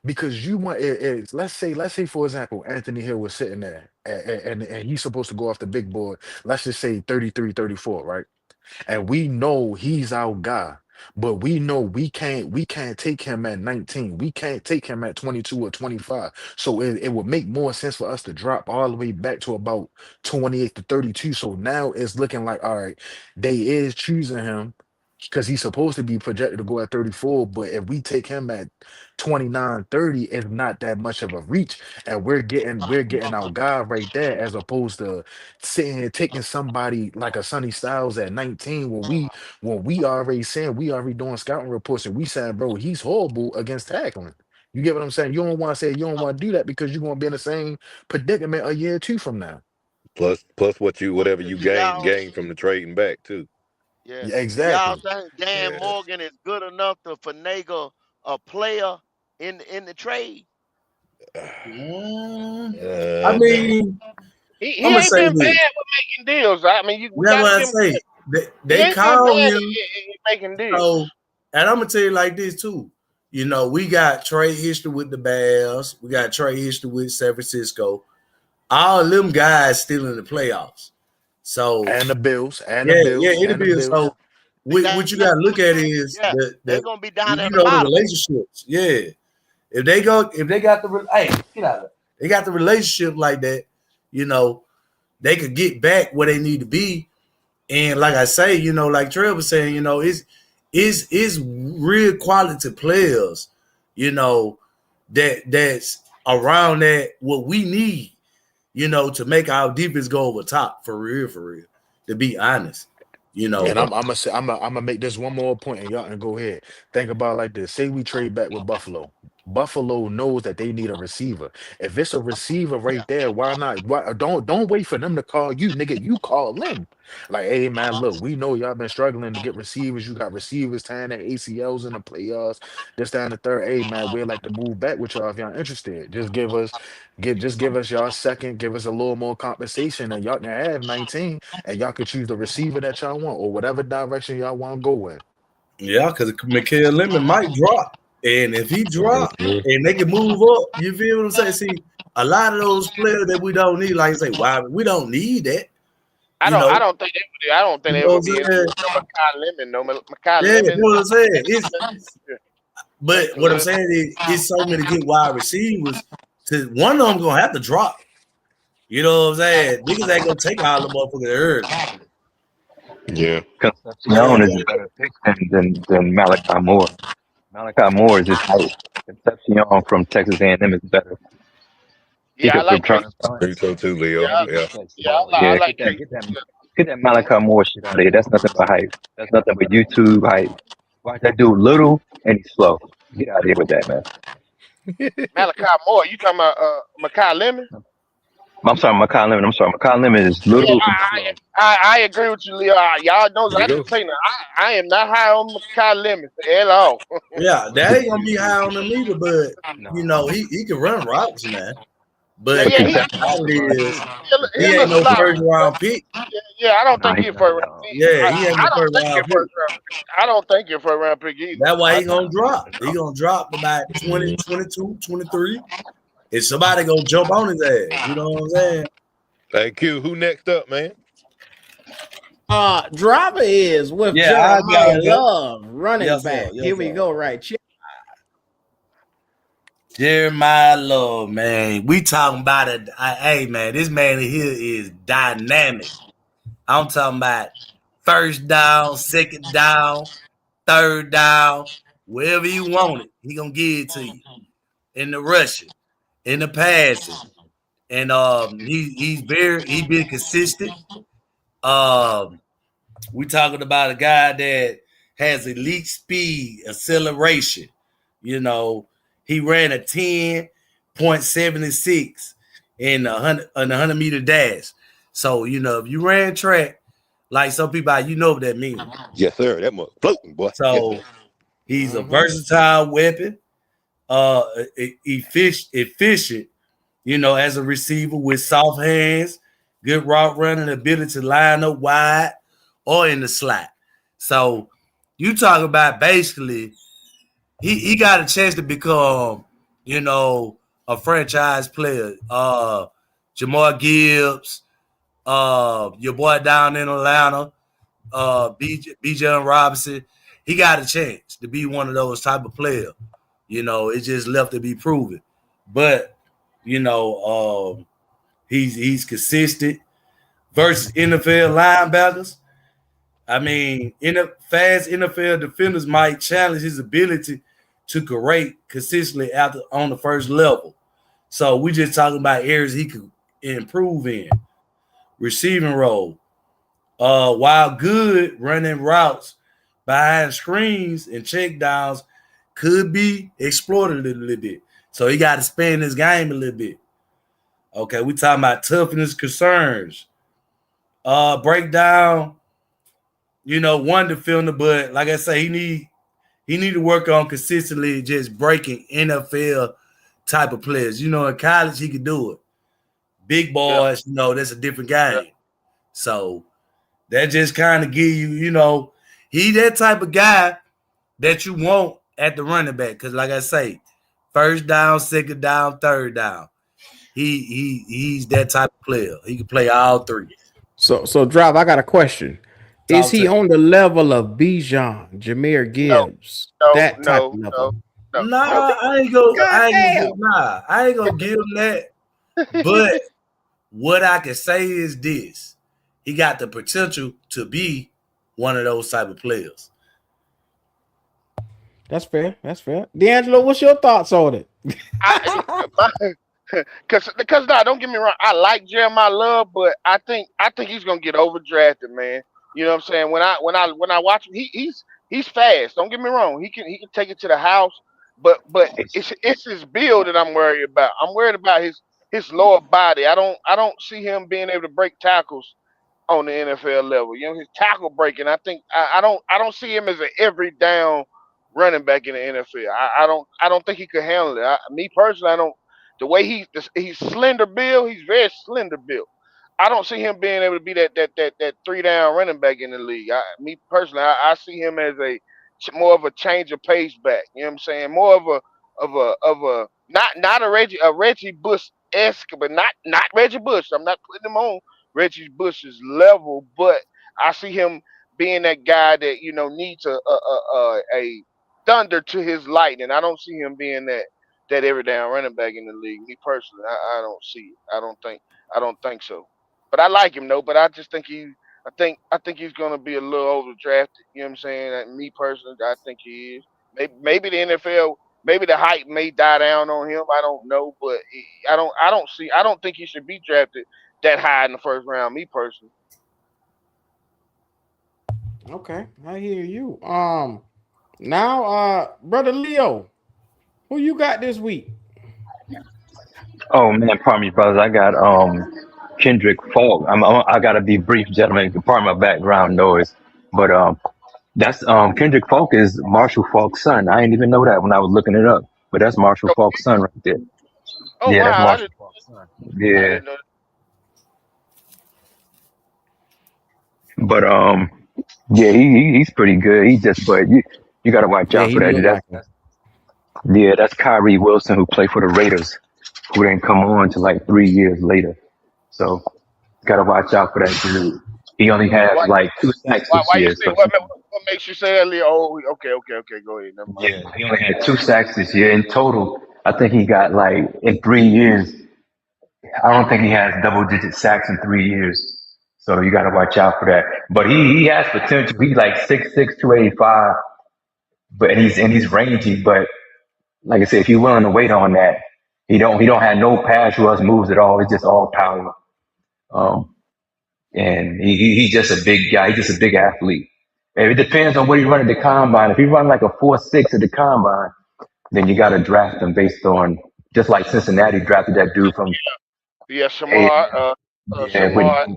because you want it's let's say for example Anthony Hill was sitting there and he's supposed to go off the big board. Let's just say 33, 34, right? And we know he's our guy, but we know we can't take him at 19. We can't take him at 22 or 25. So it would make more sense for us to drop all the way back to about 28 to 32. So now it's looking like, all right, they is choosing him because he's supposed to be projected to go at 34. But if we take him at 29, 30, it's not that much of a reach. And we're getting our guy right there as opposed to sitting here taking somebody like a Sonny Styles at 19 when we already saying we already doing scouting reports and we saying, bro, he's horrible against tackling. You get what I'm saying? You don't want to say you don't want to do that because you're gonna be in the same predicament a year or two from now. Plus what Well, whatever you do gain y'all gain from the trading back too. Yeah. Yeah, Do y'all exactly. think Dan Yeah. Morgan is good enough to finagle a player in the trade? I No. mean, He I'm gonna ain't say been bad this. with making deals. I mean, we That's got to what I give him say. credit. He They ain't been call bad him. in making deals. So, and I'm gonna tell you like this too. You know, we got trade history with the Bears. We got trade history with San Francisco. All of them guys still in the playoffs. So And the Bills, and the yeah, Bills, it'll and the be Bills. so. What you gotta look at is Yeah, they're the gonna be down you at the know the bottom. relationships. Yeah, if they got the hey, get out of there. They got the relationship like that. You know, they could get back where they need to be. And like I say, you know, like Trey was saying, you know, it's real quality players, you know, that's around that what we need, you know, to make our defense go over top for real, to be honest. You know. And I'm gonna make this one more point, and y'all can go ahead. Think about it like this. Say we trade back with Buffalo. Buffalo knows that they need a receiver. If it's a receiver Yeah. right there, why not? Why don't wait for them to call you, nigga. You call them. Like, hey man, look, we know y'all been struggling to get receivers. You got receivers tying their ACLs in the playoffs. This, that, and the third. Hey man, we'd like to move back with y'all if y'all interested. Just give us y'all second, give us a little more compensation, and y'all can have 19, and y'all could choose the receiver that y'all want or whatever direction y'all want to go in. Yeah, because Mikael Lemon might drop. And if he drop Mhm. and they can move up, you feel what I'm saying? See, a lot of those players that we don't need, like I say, why we don't need that, I you don't. I know. don't think they would. I don't think You they know what would I'm be interested saying? in Makai Lemon. No, Makai Yeah, you Lemon. know what I'm saying? That's But what I'm good. saying is it's so many good wide receivers. To one of them gonna have to drop. You know what I'm saying? Niggas ain't gonna take all the motherfuckers early. Yeah. Yeah. Concepcion is a better pick than Malachi Moore. Malachi Moore is just hype. Concepcion from Texas A&M is better. He Yeah, I could like return Casey. punts. Me so too, Yeah, Leo. He can Yeah. catch the yeah, ball. I Yeah, like Casey. get that Malachi Moore shit out of here. That's nothing but hype. That's nothing but YouTube hype. Watch that dude little and he's slow. Get out of here with that, man. Malachi Moore. You talking about Makai Lemon? I'm sorry, McCall Lemon. I'm sorry, McCall Lemon is Yeah, little and slow. I agree with you, Leo. Y'all knows There you I go. just say now. I am not high on Makai Lemon at all. Yeah, that ain't gonna be high on him either, but you No, know, he can run routes, man. Yeah, But but yeah, the he Concepcion problem can run is too. he he'll ain't look no slow. first round pick. Yeah, I don't No, think he's he's not first at round all. pick. Yeah, he ain't I no don't first think he's round pick. first round pick. I don't think he's first round pick either. That's why he gonna No, drop. He no. gonna drop to about 20, Mhm. 22, 23. And somebody gonna jump on his ass. You know what I'm saying? Hey, Q, who next up, man? Driver is with Yeah, I Jeremiah got him. Love, running Yes, sir. back. Yes, Here we sir. go, right? Jeremiah Love, man. We talking about it. Hey, man, this man here is dynamic. I'm talking about first down, second down, third down, wherever you want it, he gonna give it to you. In the rushing, in the passing. And he's been consistent. Um, we talking about a guy that has elite speed, acceleration. You know, he ran a 10.76 in the 100-meter dash. So, you know, if you ran track, like some people, you know what that means. Yes, sir. That must floating, boy. Yes, sir. So he's a Mm-hmm. versatile weapon, efficient, you know, as a receiver with soft hands, good route running, ability to line up wide or in the slot. So you talk about basically he got a chance to become, you know, a franchise player. Jamar Gibbs, your boy down in Atlanta, BJ Robinson, he got a chance to be one of those type of players. You know, it just left to be proven. But, you know, he's consistent versus NFL linebackers. I mean, fast NFL defenders might challenge his ability to create consistently after on the first level. So we just talking about areas he could improve in. Receiving role. While good running routes behind screens and check downs could be exploited a little bit. So he got to spend his game a little bit. Okay, we talking about toughness concerns. Breakdown one defender, but like I say, he need to work on consistently just breaking NFL type of players. In college he could do it. Big boys, that's a different game. Yeah. So that just kind of give you, he that type of guy that you want at the running back. Because like I say, first down, second down, third down. He's that type of player. He can play all three. So Drive, I got a question. Is he on the level of Bijan, Jahmyr Gibbs? That type of level? No. Nah, I ain't gonna give him that. But what I can say is this: he got the potential to be one of those type of players. That's fair. D'Angelo, what's your thoughts on it? Because don't get me wrong, I like Jeremiah Love, but I think he's gonna get overdrafted, man. You know what I'm saying? When I watch him, he's fast. Don't get me wrong, he can take it to the house, but it's his build that I'm worried about. I'm worried about his lower body. I don't see him being able to break tackles on the NFL level. His tackle breaking. I think I don't see him as an every down running back in the NFL. I don't think he could handle it. Me personally, I don't. The way he's slender build, he's very slender build. I don't see him being able to be that 3-down running back in the league. Me personally, I see him as more of a change of pace back. You know what I'm saying? More of a not a Reggie Bush-esque, but not Reggie Bush. I'm not putting him on Reggie Bush's level, but I see him being that guy that needs a thunder to his lightning. I don't see him being that every down running back in the league. Me personally, I don't see it. I don't think so. But I like him though. But I just think I think he's gonna be a little overdrafted. You know what I'm saying? Me personally, I think he is. Maybe the NFL, maybe the hype may die down on him. I don't know, but I don't think he should be drafted that high in the first round. Me personally. Okay, I hear you. Now, brother Leo, who you got this week? Oh man, pardon me, brothers. I got Kendrick Falk. I gotta be brief, gentlemen. Pardon my background noise, but that's Kendrick Falk is Marshall Falk's son. I didn't even know that when I was looking it up, but that's Marshall Falk's son right there. Oh Yeah, that's wow! Marshall Falk's son. Yeah, but yeah, he's pretty good. But you gotta watch out for that. That's Kyrie Wilson, who played for the Raiders, who didn't come on to like 3 years later. So gotta watch out for that dude. He only has like 2 sacks this year. What makes you say that, Leo? Oh, okay. Go ahead. Never mind. Yeah, he only had 2 sacks this year. In total, I think he got like in 3 years. I don't think he has double-digit sacks in 3 years. So you gotta watch out for that. But he has potential. He's like 6'6", 285, and he's rangy. But like I said, if you're willing to wait on that, he don't have no pass rush moves at all. It's just all power. And he's just a big guy. He's just a big athlete. And it depends on what he run at the combine. If he run like a 4.6 at the combine, then you got to draft him based on just like Cincinnati drafted that dude from. Yeah, Shamar. Shamar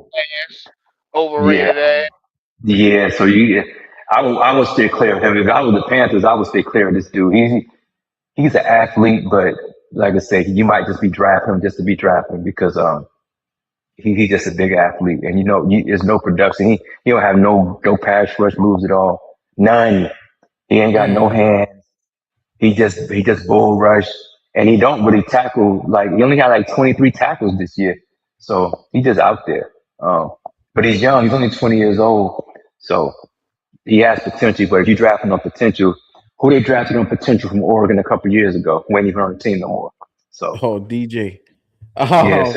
overrated ass. Yeah, so I would stay clear of him. If I was the Panthers, I would stay clear of this dude. He's an athlete, but like I said, you might just be drafting him just to be drafting because he's just a big athlete, and there's no production. He don't have no pass rush moves at all. None. He ain't got no hands. He just bull rush, and he don't really tackle. Like he only had like 23 tackles this year, so he just out there. But he's young. He's only 20 years old, so he has potential. But if you draft him on potential, who they drafted on potential from Oregon a couple years ago, who ain't even on the team no more. So DJ. Yeah,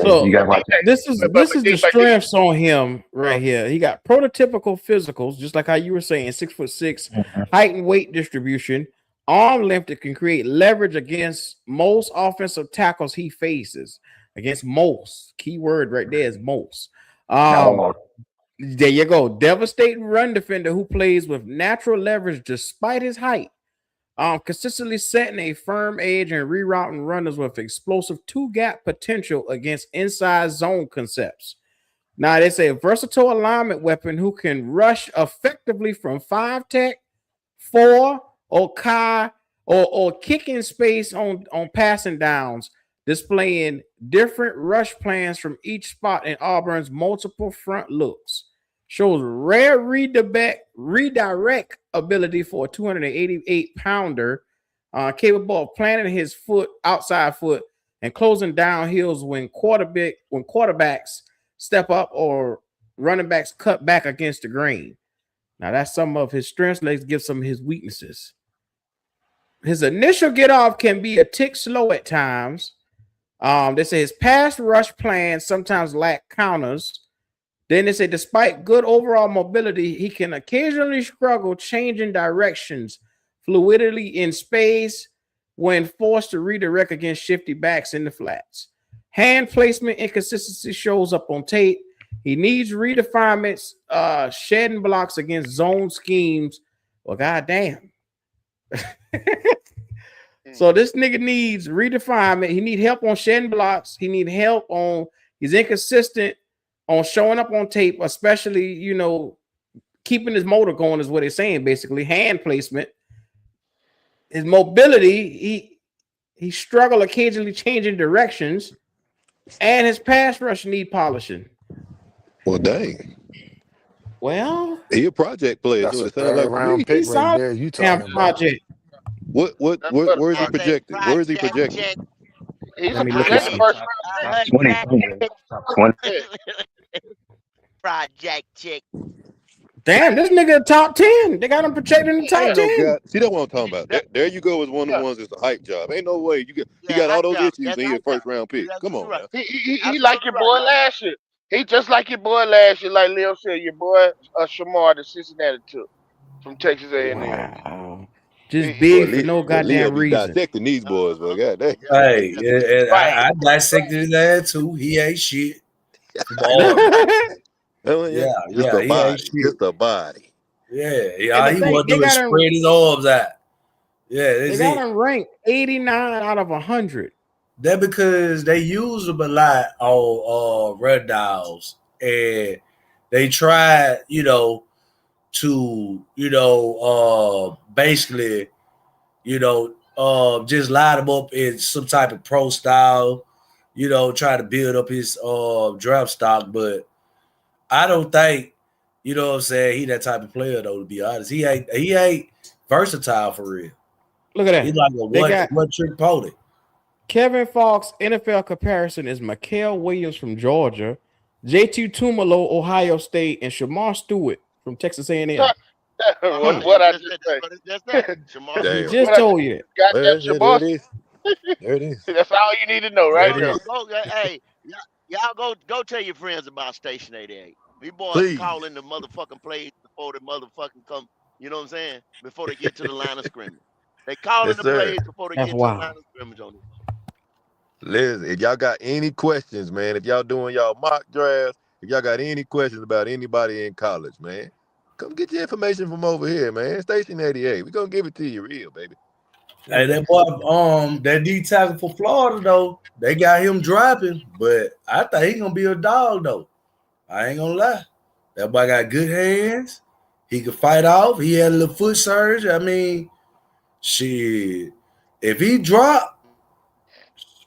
so you gotta watch that. This is the strengths on him right here. He got prototypical physicals, just like how you were saying, 6'6", height and weight distribution, arm length that can create leverage against most offensive tackles he faces. Against most, key word right there is most. There you go. Devastating run defender who plays with natural leverage despite his height. Consistently setting a firm edge and rerouting runners with explosive 2-gap potential against inside zone concepts. Now they say versatile alignment weapon who can rush effectively from 5 tech, 4, or Kai, or kick in space on passing downs, displaying different rush plans from each spot in Auburn's multiple front looks. Shows rare redirect ability for a 288-pounder, capable of planting his outside foot and closing down hills when quarterbacks step up or running backs cut back against the grain. Now that's some of his strengths. Let's give some of his weaknesses. His initial get off can be a tick slow at times. They say his pass rush plans sometimes lack counters. Then they say despite good overall mobility, he can occasionally struggle changing directions fluidity in space when forced to redirect against shifty backs in the flats. Hand placement inconsistency shows up on tape. He needs redefinements, shedding blocks against zone schemes. Well, goddamn. So this nigga needs redefinement. He need help on shedding blocks. He need help on. He's inconsistent on showing up on tape, especially keeping his motor going is what they're saying. Basically, hand placement. His mobility. He struggle occasionally changing directions, and his pass rush need polishing. Well, dang. Well, he a project player. That's So a it sounds like third-round pick right there. You talking about? Project. Where is he projected? Where is he projected? He's Let a me look projected at first Top 20. Top 20. Project chick. Damn, this nigga top 10. They got him projected in the top 10. See, that's what I'm talking about. There you go. Is one of the ones that's a hype job. Ain't no way he got all those issues and he a first round pick. Come on, now. He like your boy last year. He just like your boy last year, like Leo said. Your boy Shamar, the Cincinnati took from Texas A&M. Wow. Just big for no goddamn reason. Dissecting these boys, but goddamn. Hey, I dissected his ass too. He ain't shit. Just a body. Yeah, he want to spread his arms out. Yeah, they got him ranked 89 out of 100. That because they use them a lot on Red Dolls, and they tried, to basically, just line him up in some type of pro style, try to build up his draft stock, but I don't think, what I'm saying, he that type of player though, to be honest. He ain't versatile for real. Look at that. He's like a one trick pony. Kevin Falk's NFL comparison is Mikael Williams from Georgia, JT Tumalo, Ohio State, and Shamar Stewart from Texas A&M. What I just say? He just told you that. Goddamn Shamar. There it is. That's all you need to know, right there. Hey, y'all go tell your friends about Station 88. We boys calling the motherfucking plays before the motherfucking come. You know what I'm saying? Before they get to the line of scrimmage. They calling the plays before they get to the line of scrimmage on it. Listen, if y'all got any questions, man, if y'all doing y'all mock drafts, if y'all got any questions about anybody in college, man, come get your information from over here, man. Station 88. We're gonna give it to you real, baby. Hey, that boy, that D tackle for Florida though, they got him dropping, but I think he gonna be a dog though. I ain't gonna lie. That boy got good hands. He could fight off. He had a little foot surge. I mean, shit. If he drop,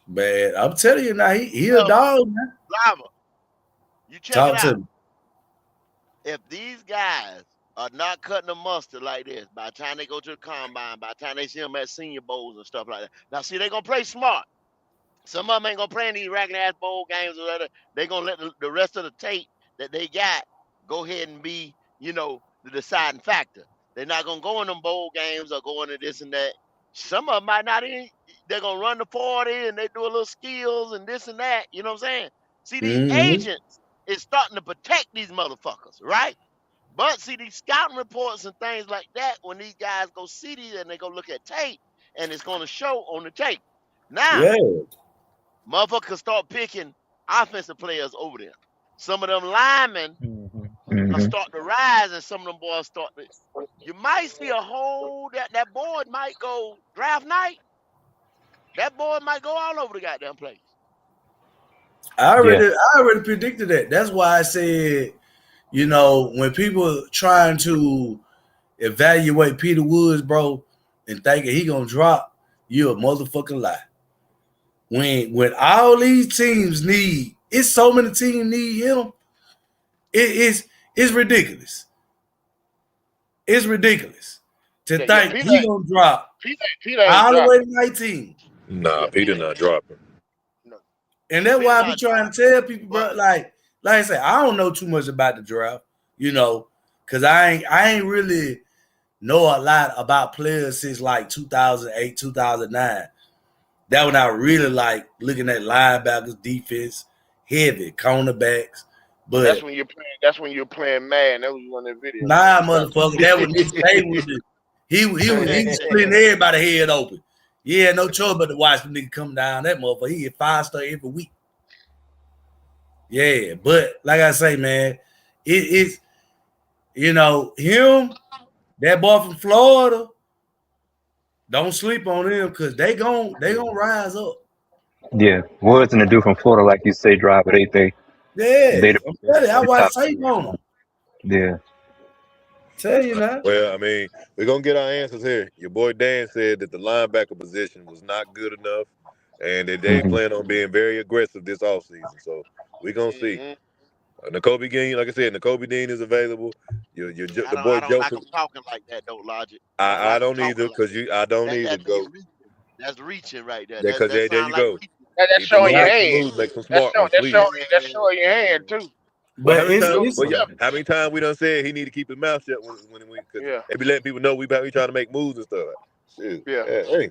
man, I'm telling you now, he a dog, man. Lava, you check it out. If these guys are not cutting the mustard like this, by the time they go to the combine, by the time they see them at Senior Bowls and stuff like that. Now, see, they're going to play smart. Some of them ain't going to play in these ragged-ass bowl games or whatever. They're going to let the rest of the tape that they got go ahead and be, the deciding factor. They're not going to go in them bowl games or go into this and that. Some of them might not even. They're going to run the 40 and they do a little skills and this and that. You know what I'm saying? See, these agents is starting to protect these motherfuckers, right? But see, these scouting reports and things like that, when these guys go see these and they go look at tape, and it's going to show on the tape. Now, motherfuckers start picking offensive players over there. Some of them linemen are starting to rise, and some of them boys start to. You might see a whole that board might go draft night. That board might go all over the goddamn place. I already predicted that. That's why I said, you know, when people trying to evaluate Peter Woods, bro, and thinking he gonna drop, you a motherfucking lie. When all these teams need, it's so many teams need him. It's ridiculous. It's ridiculous to think he gonna drop Peter ain't all the dropping. way to 19. Nah, Yeah, Peter not dropping. And that's Peter why I be not trying to tell people, bro. Like I say, I don't know too much about the draft, you know, because I ain't really know a lot about players since like 2008, 2009. That when I really like looking at linebackers, defense, heavy cornerbacks. But that's when you're playing. That's when you're playing Madden. That was one of the videos. nah, motherfucker, that was Nick Saban was the- he was splitting everybody's head open. Yeah, no choice but to watch the nigga come down. That motherfucker, he get 5-star every week. Yeah, but like I say, man, it's you know him, that boy from Florida. Don't sleep on them because they gon' rise up. Yeah, Woods and the dude from Florida, like you say, driver. They Yeah, the- I'm telling you, I they watch top tape on them. yeah. Tell you now. Well, I mean, we're gonna get our answers here. Your boy Dan said that the linebacker position was not good enough, and that they Mhm. plan on being very aggressive this offseason. So we're gonna see. Nakobe Dean, like I said, Nakobe Dean is available. The boy I don't like Joseph. him talking like that, though, Logic. I like him don't talking either, like because I don't either that. go. That's reaching right there. Because That there sound you like go. reaching. That's He showing your make some hand. moves, make some That's smart showing. ones, That's please. showing your hand too. Well, But how many times we done said he need to keep his mouth shut when we, cause Yeah. they be letting people know we trying to make moves and stuff. Shit. Yeah. Hey.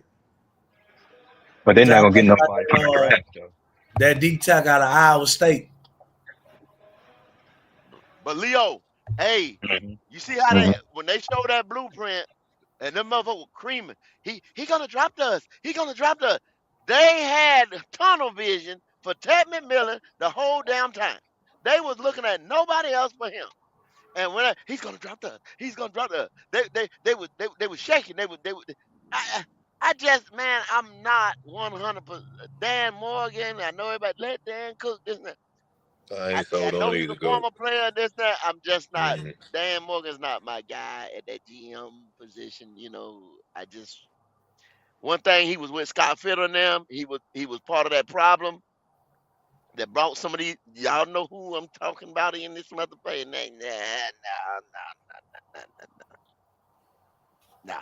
But they're not gonna get Like, nobody from the draft though. that deep tack out of Iowa State. But Leo, hey, Mhm. you see how they when they show that blueprint and them motherfuckers creaming, he gonna drop us. He gonna drop us. They had tunnel vision for Ted McMillan the whole damn time. They was looking at nobody else but him. And when he's gonna drop us, he's gonna drop us. They was shaking. They would. I just, man, I'm not 100%. Dan Morgan, I know everybody. Let Dan cook this. And that. I ain't I sold know on he's either, a go. former player. This, that. I'm just not. Mhm. Dan Morgan's not my guy at that GM position. You know, I just. One thing, he was with Scott Fitter and them. He was part of that problem that brought some of these. Y'all know who I'm talking about in this motherfucker. No.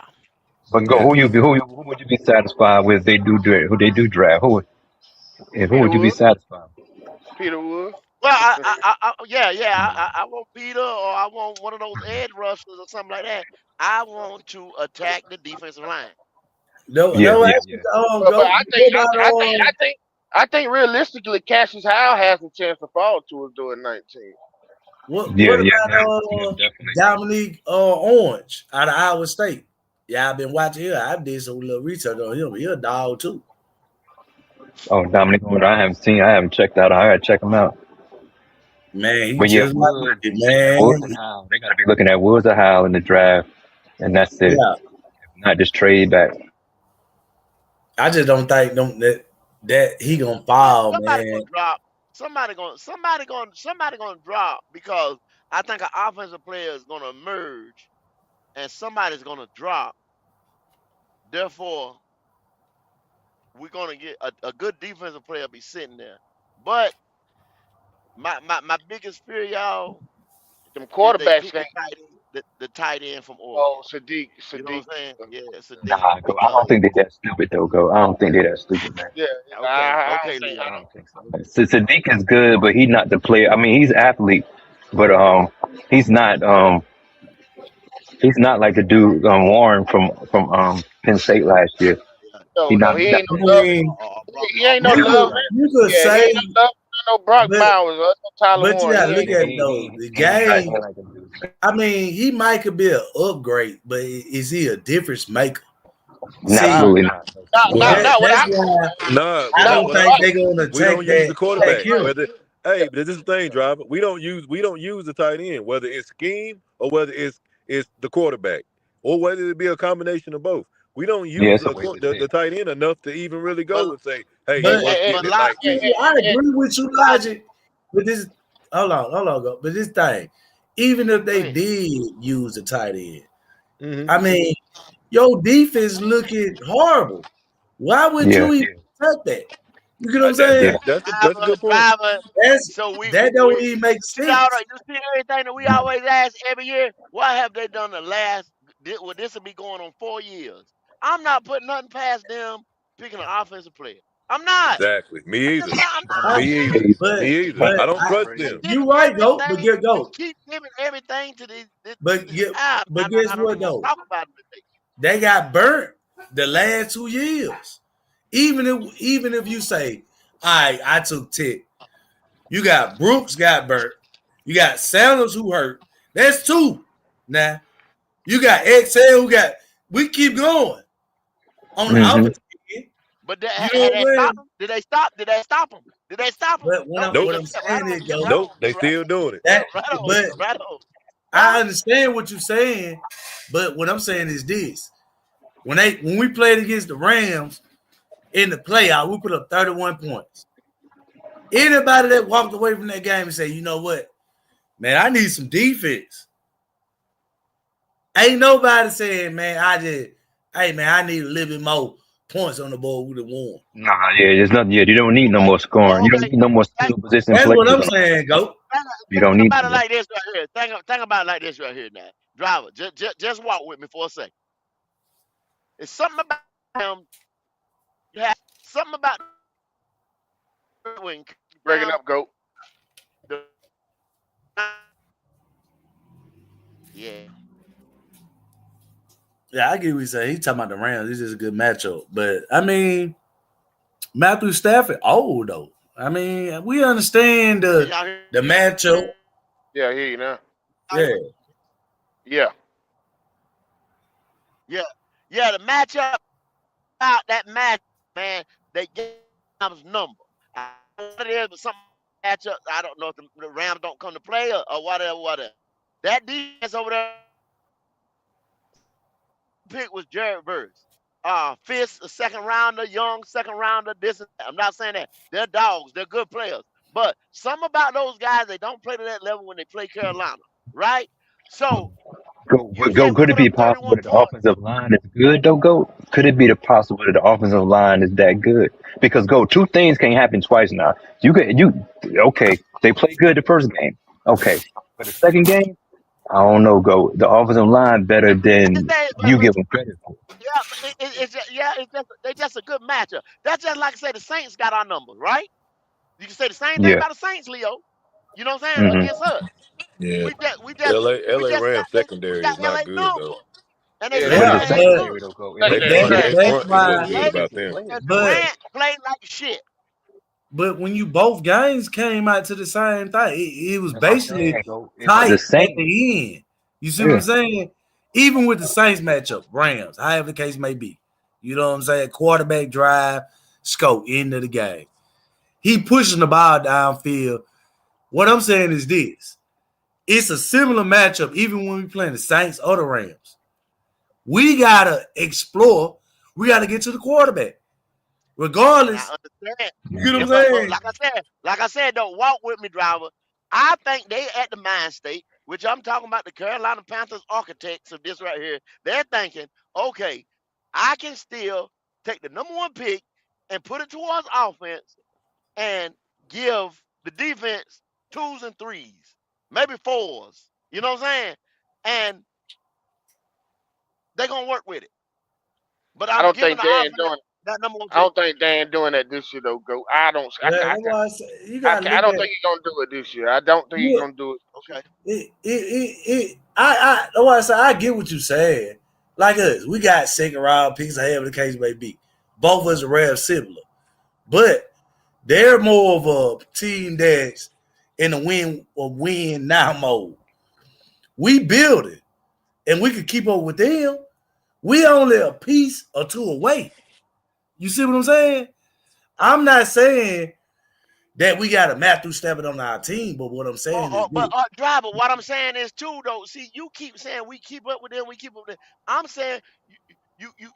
But go, Yeah. who would you be satisfied with? Who they do draft? Who would you be Wood. satisfied? Peter Wood. Well, I want Peter or I want one of those edge rushers or something like that. I want to attack the defensive line. No, Yeah, no, yeah, actually, yeah. But I think realistically, Cassius Howell has a chance to fall to us during 19. what Yeah, about definitely. Dominique Orange out of Iowa State? Yeah, I've been watching him. I did some little research on him. He a dog too. Oh, Dominic Woods, I haven't checked out. I gotta check him out. Man, he But yeah, just like Woods and man. Howell. They gotta be looking at Woods or Howell in the draft, and that's it. Yeah, Not just trade back. I just don't think that he gonna fall, Somebody man. gonna drop. Somebody gonna drop because I think an offensive player is gonna emerge, and somebody's gonna drop. Therefore, we're gonna get a good defensive player be sitting there. But my biggest fear, y'all, Them is they quarterbacks pick ain't. the tight end from Oregon. Oh, Sadiq. You know what I'm saying? Yeah, Sadiq. Nah, go. I don't think they're that stupid though. Go. I don't think they're that stupid, man. Yeah. Okay, think- Leo. I don't think so. Sadiq is good, but he's not the player. I mean, he's an athlete, but he's not like the dude Warren from Penn State last year. No, He not. he ain't no I love. mean, He ain't no you love. could Yeah, he say, ain't no Brock but- Bowers or no Tyler but you Warren. gotta He look ain't- at it though. The game. I mean, he might could be an upgrade, but is he a difference maker? Absolutely not. Not what I- That's why Nah, I don't think they're gonna we don't take use the that. quarterback. Take him. But this is the thing, driver. We don't use the tight end, whether it's scheme or whether it's the quarterback, or whether it be a combination of both. We don't Yeah, use it's a waste of the shit. tight end enough to even really go But and say, hey, But he worth but getting it. Logic, Like, I agree with you, Logic. But this, hold on, go. But this thing, even if go they ahead. did use the tight end, mhm. I mean, your defense looking horrible. Why would Yeah, you even cut that? You get what I'm That, saying? that's a Driver, good point. driver. That's So that don't even make see all sense. right. You see everything that we always ask every year. Why have they done the last? Well, this will be going on 4 years. I'm not putting nothing past them picking an offensive player. I'm not. Exactly. Me I'm either. just not. I'm that not. is Me either. crazy. But Me either. but I don't I, trust Crazy. them. you right though. But Everything. go. Keep giving everything to these. But get I but guess don't what even want to though? talk about it today. They got burnt the last 2 years. Even if you say, all right, I took Tick. You got Brooks got burnt. You got Sanders who hurt. That's 2. Now you got XL who got. We keep going on the Mm-hmm. opposite end. But You had know they what I'm stopped saying? them? Did they stop? Did they stop them? Did they stop them? But No, Nope. what I'm yeah, right saying on, is, yeah, though, right Nope. on, They yeah, right, still doing it. that right on, but right on. I understand what you're saying. But what I'm saying is this: when we played against the Rams in the playoff, we put up 31 points. Anybody that walked away from that game and said, you know what, man, I need some defense. Ain't nobody saying, man, I need a little bit more points on the board. We'd have won. Nah, yeah, there's nothing. Yeah, you don't need no more scoring. You don't Okay, need no more think, skill position That's players what I'm on the saying, offense. go. You don't need about it no more. like this right here. Think about it like this right here now. Driver, just walk with me for a second. It's something about him. You have something about when Breaking up, GOAT. yeah. Yeah, I get what you're saying. He's talking about the Rams. It's just a good matchup. But, I mean, Matthew Stafford, old, though. I mean, we understand the matchup. Yeah, I hear you now. Yeah. Yeah. Yeah, the matchup out that match, man, they gave Rams number. I don't know what it is, but some matchup, I don't know if the Rams don't come to play or whatever. That defense over there pick was Jared Verse. Fitz, a second rounder, Young, second rounder. I'm not saying that. They're dogs, they're good players. But some about those guys, they don't play to that level when they play Carolina, right? So Could it be possible that the offensive line is good though? Could it be possible that the offensive line is that good? Because 2 things can happen twice now. Okay, they play good the first game. Okay, but the second game, I don't know. The offensive line better than you give them credit for. Yeah, it's just a good matchup. That's just like I say the Saints got our numbers, right? You can say the same thing Yeah. about the Saints, Leo. You know what I'm saying? Mm-hmm. Against us. Yeah. We just LA Rams we secondary got is not LA good number. though. And they Yeah, play But Yeah, the they ain't secondary good. though, They- They that's front is why. what's good about them. And But Durant played like shit. but when you both games came out to the same thing, it was basically tight the at same. the end. You see what I'm saying? Even with the Saints matchup, Rams, however the case may be. You know what I'm saying? Quarterback drive, scope, end of the game. He pushing the ball downfield. What I'm saying is this. It's a similar matchup, even when we playing the Saints or the Rams. We got to explore. We got to get to the quarterback. Regardless. I understand. You know what But I'm saying? like I said, don't walk with me, driver. I think they at the mind state, which I'm talking about the Carolina Panthers architects of this right here. They're thinking, okay, I can still take the number 1 pick and put it towards offense and give the defense 2s and 3s, maybe 4s. You know what I'm saying? And they're gonna work with it. But I I'm don't giving think the Dan offense doing. that number 1 I don't pick. think Dan doing that this year though, GOAT. I don't. Yeah, that's why I say, you gotta I don't look think he's gonna do it this year. I don't think he's Yeah. gonna do it. Okay. That's why I say I get what you're saying. Like us, we got second round picks, however the case may be. Both of us are rare similar. But they're more of a team that's in a win now mode. We build it, and we can keep up with them. We only a piece or 2 away. You see what I'm saying? I'm not saying that we got a Matthew Stafford on our team, but what I'm saying is But driver, what I'm saying is too though. See, you keep saying we keep up with them, we keep up with them. I'm saying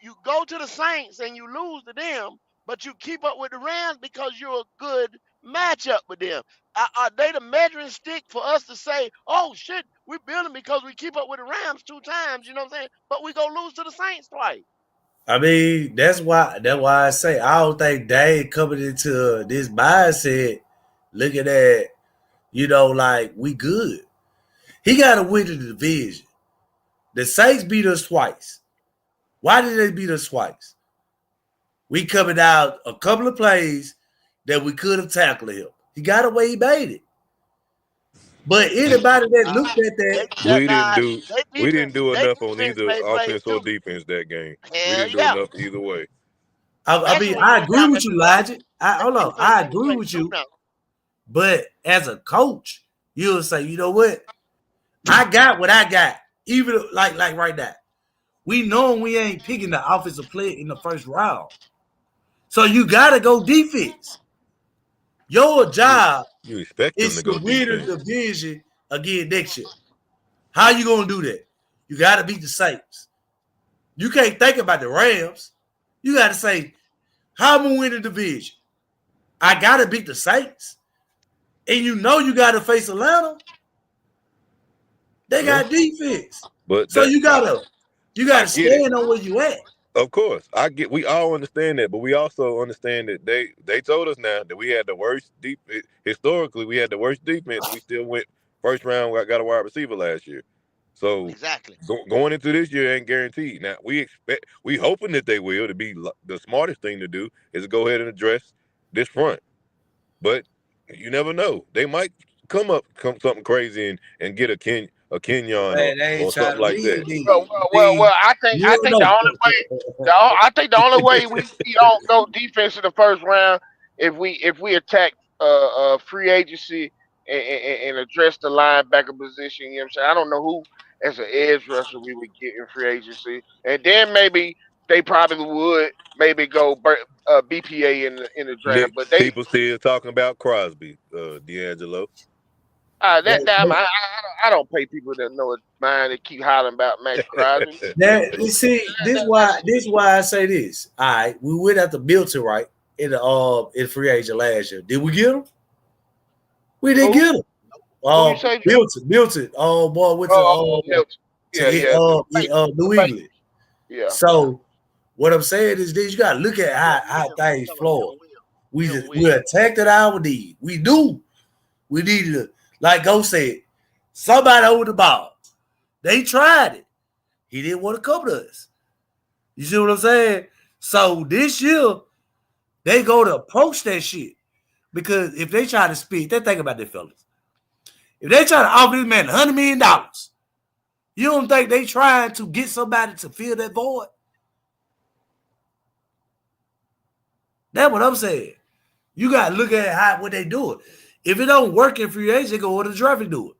you go to the Saints and you lose to them, but you keep up with the Rams because you're a good matchup with them. Are they the measuring stick for us to say, oh shit, we're building because we keep up with the Rams 2 times, you know what I'm saying? But we go lose to the Saints twice. I mean, that's why I say I don't think Dave coming into this mindset looking at, like we good. He got to win the division. The Saints beat us twice. Why did they beat us twice? We coming out a couple of plays that we could have tackled him. He got away, he made it. But anybody that looked at that, we didn't do enough on either offense or defense that game. We didn't do enough either way. I mean, I agree with you, Logic. I agree with you. But as a coach, you'll say, you know what? I got what I got. Even like right now. We know we ain't picking the offensive player in the first round. So you got to go defense. Your job is to win the division again next year. How you going to do that? You got to beat the Saints. You can't think about the Rams. You got to say, how am I going to win the division? I got to beat the Saints. And you got to face Atlanta. They got defense. But so you got to stand on where you at. Of course, we all understand that, but we also understand that they told us now that we had the worst historically we had the worst defense. We still went first round, got a wide receiver last year. So exactly going into this year ain't guaranteed. Now we hoping that they will. To be the smartest thing to do is to go ahead and address this front, but you never know. They might come something crazy and get a Kenyon or something like that. Well, I think the only way we don't go defense in the first round if we attack free agency and address the linebacker position. You know what I'm saying? I don't know who as an edge rusher we would get in free agency, and then maybe they probably would go BPA in the draft. But people still talking about Crosby, D'Angelo. I don't pay people that know it mind to keep hollering about Max Crosby. You see, this why I say this. All right, we went after Milton, right, in free agent last year. Did we get him? We didn't get him. Milton. Oh boy, went to New England. Yeah. So what I'm saying is this: you got to look at how things flow. We attacked our need. We do. We needed to. Like Go said, somebody over the ball. They tried it. He didn't want to come to us. You see what I'm saying? So this year, they go to approach that shit. Because if they try to speak, they think about that, fellas. If they try to offer this man $100 million, you don't think they trying to get somebody to fill that void? That's what I'm saying. You got to look at what they doing. If it don't work in free agent, they go to the draft and do it.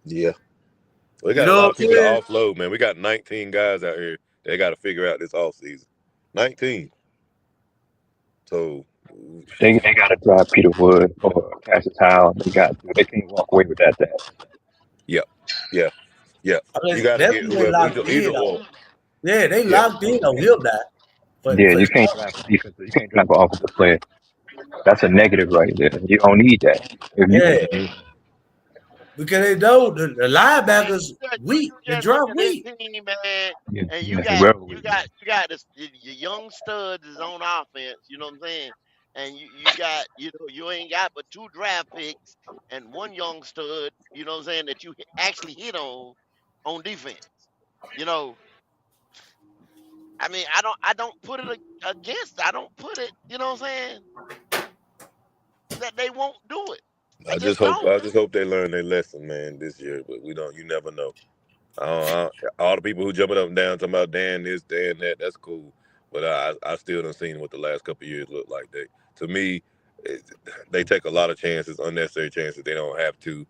Yeah. We got a lot of people to offload, man. We got 19 guys out here. They got to figure out this offseason. 19. So they got to drive Peter Wood or Cassius Towell. They can't walk away with that. Yeah. I mean, you got to get either one. Yeah, they locked in on him now. You can't draft a defensive. You can't draft an offensive player. That's a negative right there. You don't need that. Because they know the linebackers weak. They drop weak. And you got your young studs is on offense. You know what I'm saying? And you ain't got but 2 draft picks and 1 young stud. You know what I'm saying, that you actually hit on defense. You know. I mean, I don't put it against. I don't put it. You know what I'm saying? That they won't do it. I just hope they learn their lesson, man, this year. But we don't. You never know. All the people who jumping up and down talking about Dan this, Dan that. That's cool. But I still don't seen what the last couple of years look like. To me, they take a lot of chances, unnecessary chances. They don't have to.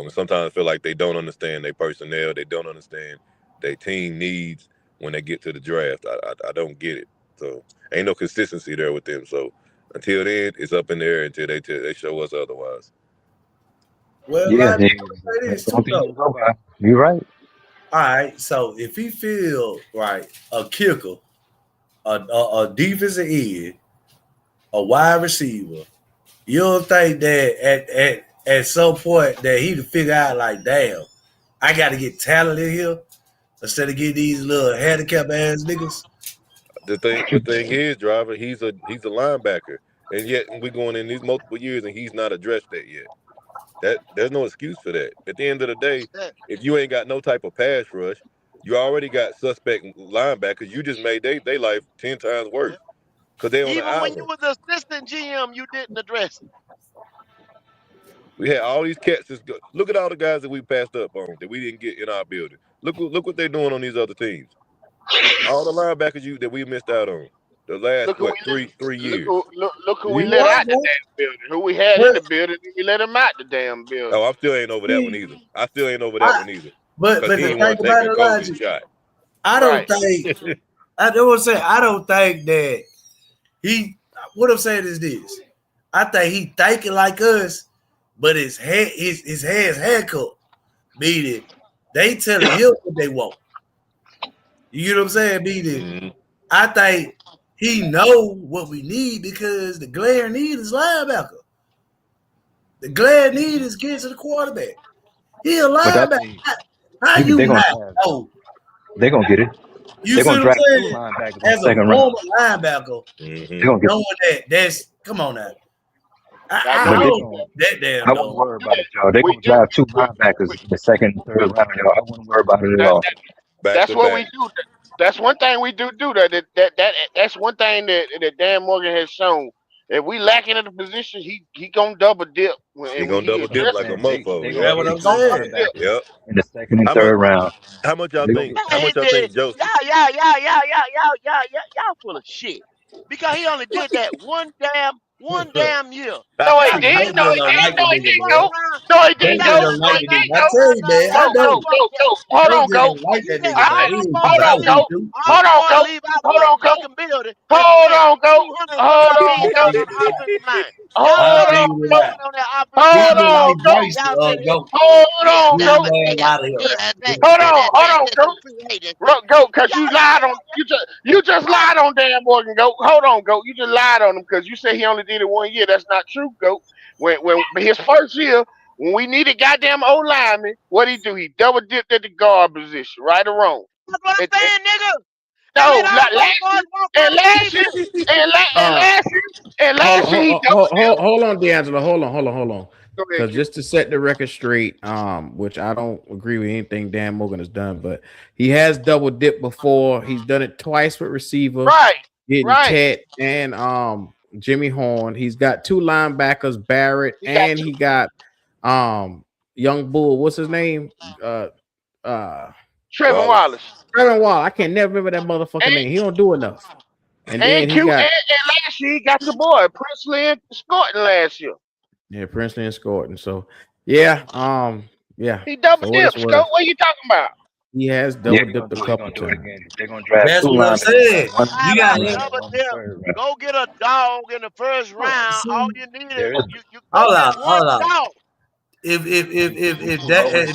Sometimes I feel like they don't understand their personnel. They don't understand their team needs when they get to the draft. I don't get it. So ain't no consistency there with them. So until then, it's up in there until they show us otherwise. Well, you're right. All right, so if he feel right, a kicker, a defensive end, a wide receiver, you don't think that at some point that he to figure out like, damn, I got to get talent in here instead of getting these little handicap ass niggas. The thing is, driver, he's a linebacker, and yet we're going in these multiple years and he's not addressed that yet. There's no excuse for that. At the end of the day, if you ain't got no type of pass rush, you already got suspect linebackers. You just made they life 10 times worse because they on the Even when island. you was assistant GM, you didn't address it. We had all these cats. Look at all the guys that we passed up on that we didn't get in our building. Look what they're doing on these other teams. All the linebackers that we missed out on the last three years. Look who we let out the damn building. Who we had in the building, and we let him out the damn building. Oh, I still ain't over that one either. But the thing about it, Elijah, I don't think. I don't think that he. What I'm saying is this. I think he thinking like us, but his head's haircut. Meaning they telling him what they want. You know what I'm saying? Meaning, I think he know what we need because the glaring need is linebacker. The glaring need is get to the quarterback. He a linebacker. How you not know? They're gonna get it. You see what I'm saying? As a former linebacker, knowing that's come on now. I know that damn. I wouldn't worry about it, y'all. They're gonna drive 2 linebackers in the second and third round, y'all. I wouldn't worry about it at all. That's what we do. That's one thing we do. That's one thing that Dan Morgan has shown. If we lacking in the position, he gonna double dip. He gonna double dip like a mofo. That's what I'm saying. Yep. In the second and third round. How much y'all think? How much y'all think Joseph? Y'all full of shit. Because he only did that one damn year. No, he didn't. No, he didn't go. No, he didn't go. I tell you, man, I know. Hold on, go. Go, because you lied on you just lied on Dan Morgan. Go, hold on, go. You just lied on him because you said he only did it 1 year. That's not true, go. When his first year, when we needed goddamn old lineman, what he do? He double dipped at the guard position, right or wrong. That's what I'm saying, nigga. No, last year, he double dipped. Hold on, D'Angelo. Hold on. Because just to set the record straight, which I don't agree with anything Dan Morgan has done, but he has double dipped before. He's done it twice with receiver, getting Ted and Jimmy Horn. He's got 2 linebackers, Barrett, he got young bull. What's his name? Trevor Wallace. Trevor Wallace. I can't never remember that motherfucking name. He don't do enough. And then and last year he got the boy Princely and Scorton last year. Yeah, Princely and Scorton. So yeah. He double dipped. What are you talking about? He has double dipped a couple times. They're gonna draft. That's 2 what I'm saying. You got go get a dog in the first round. All you need is you hold on. If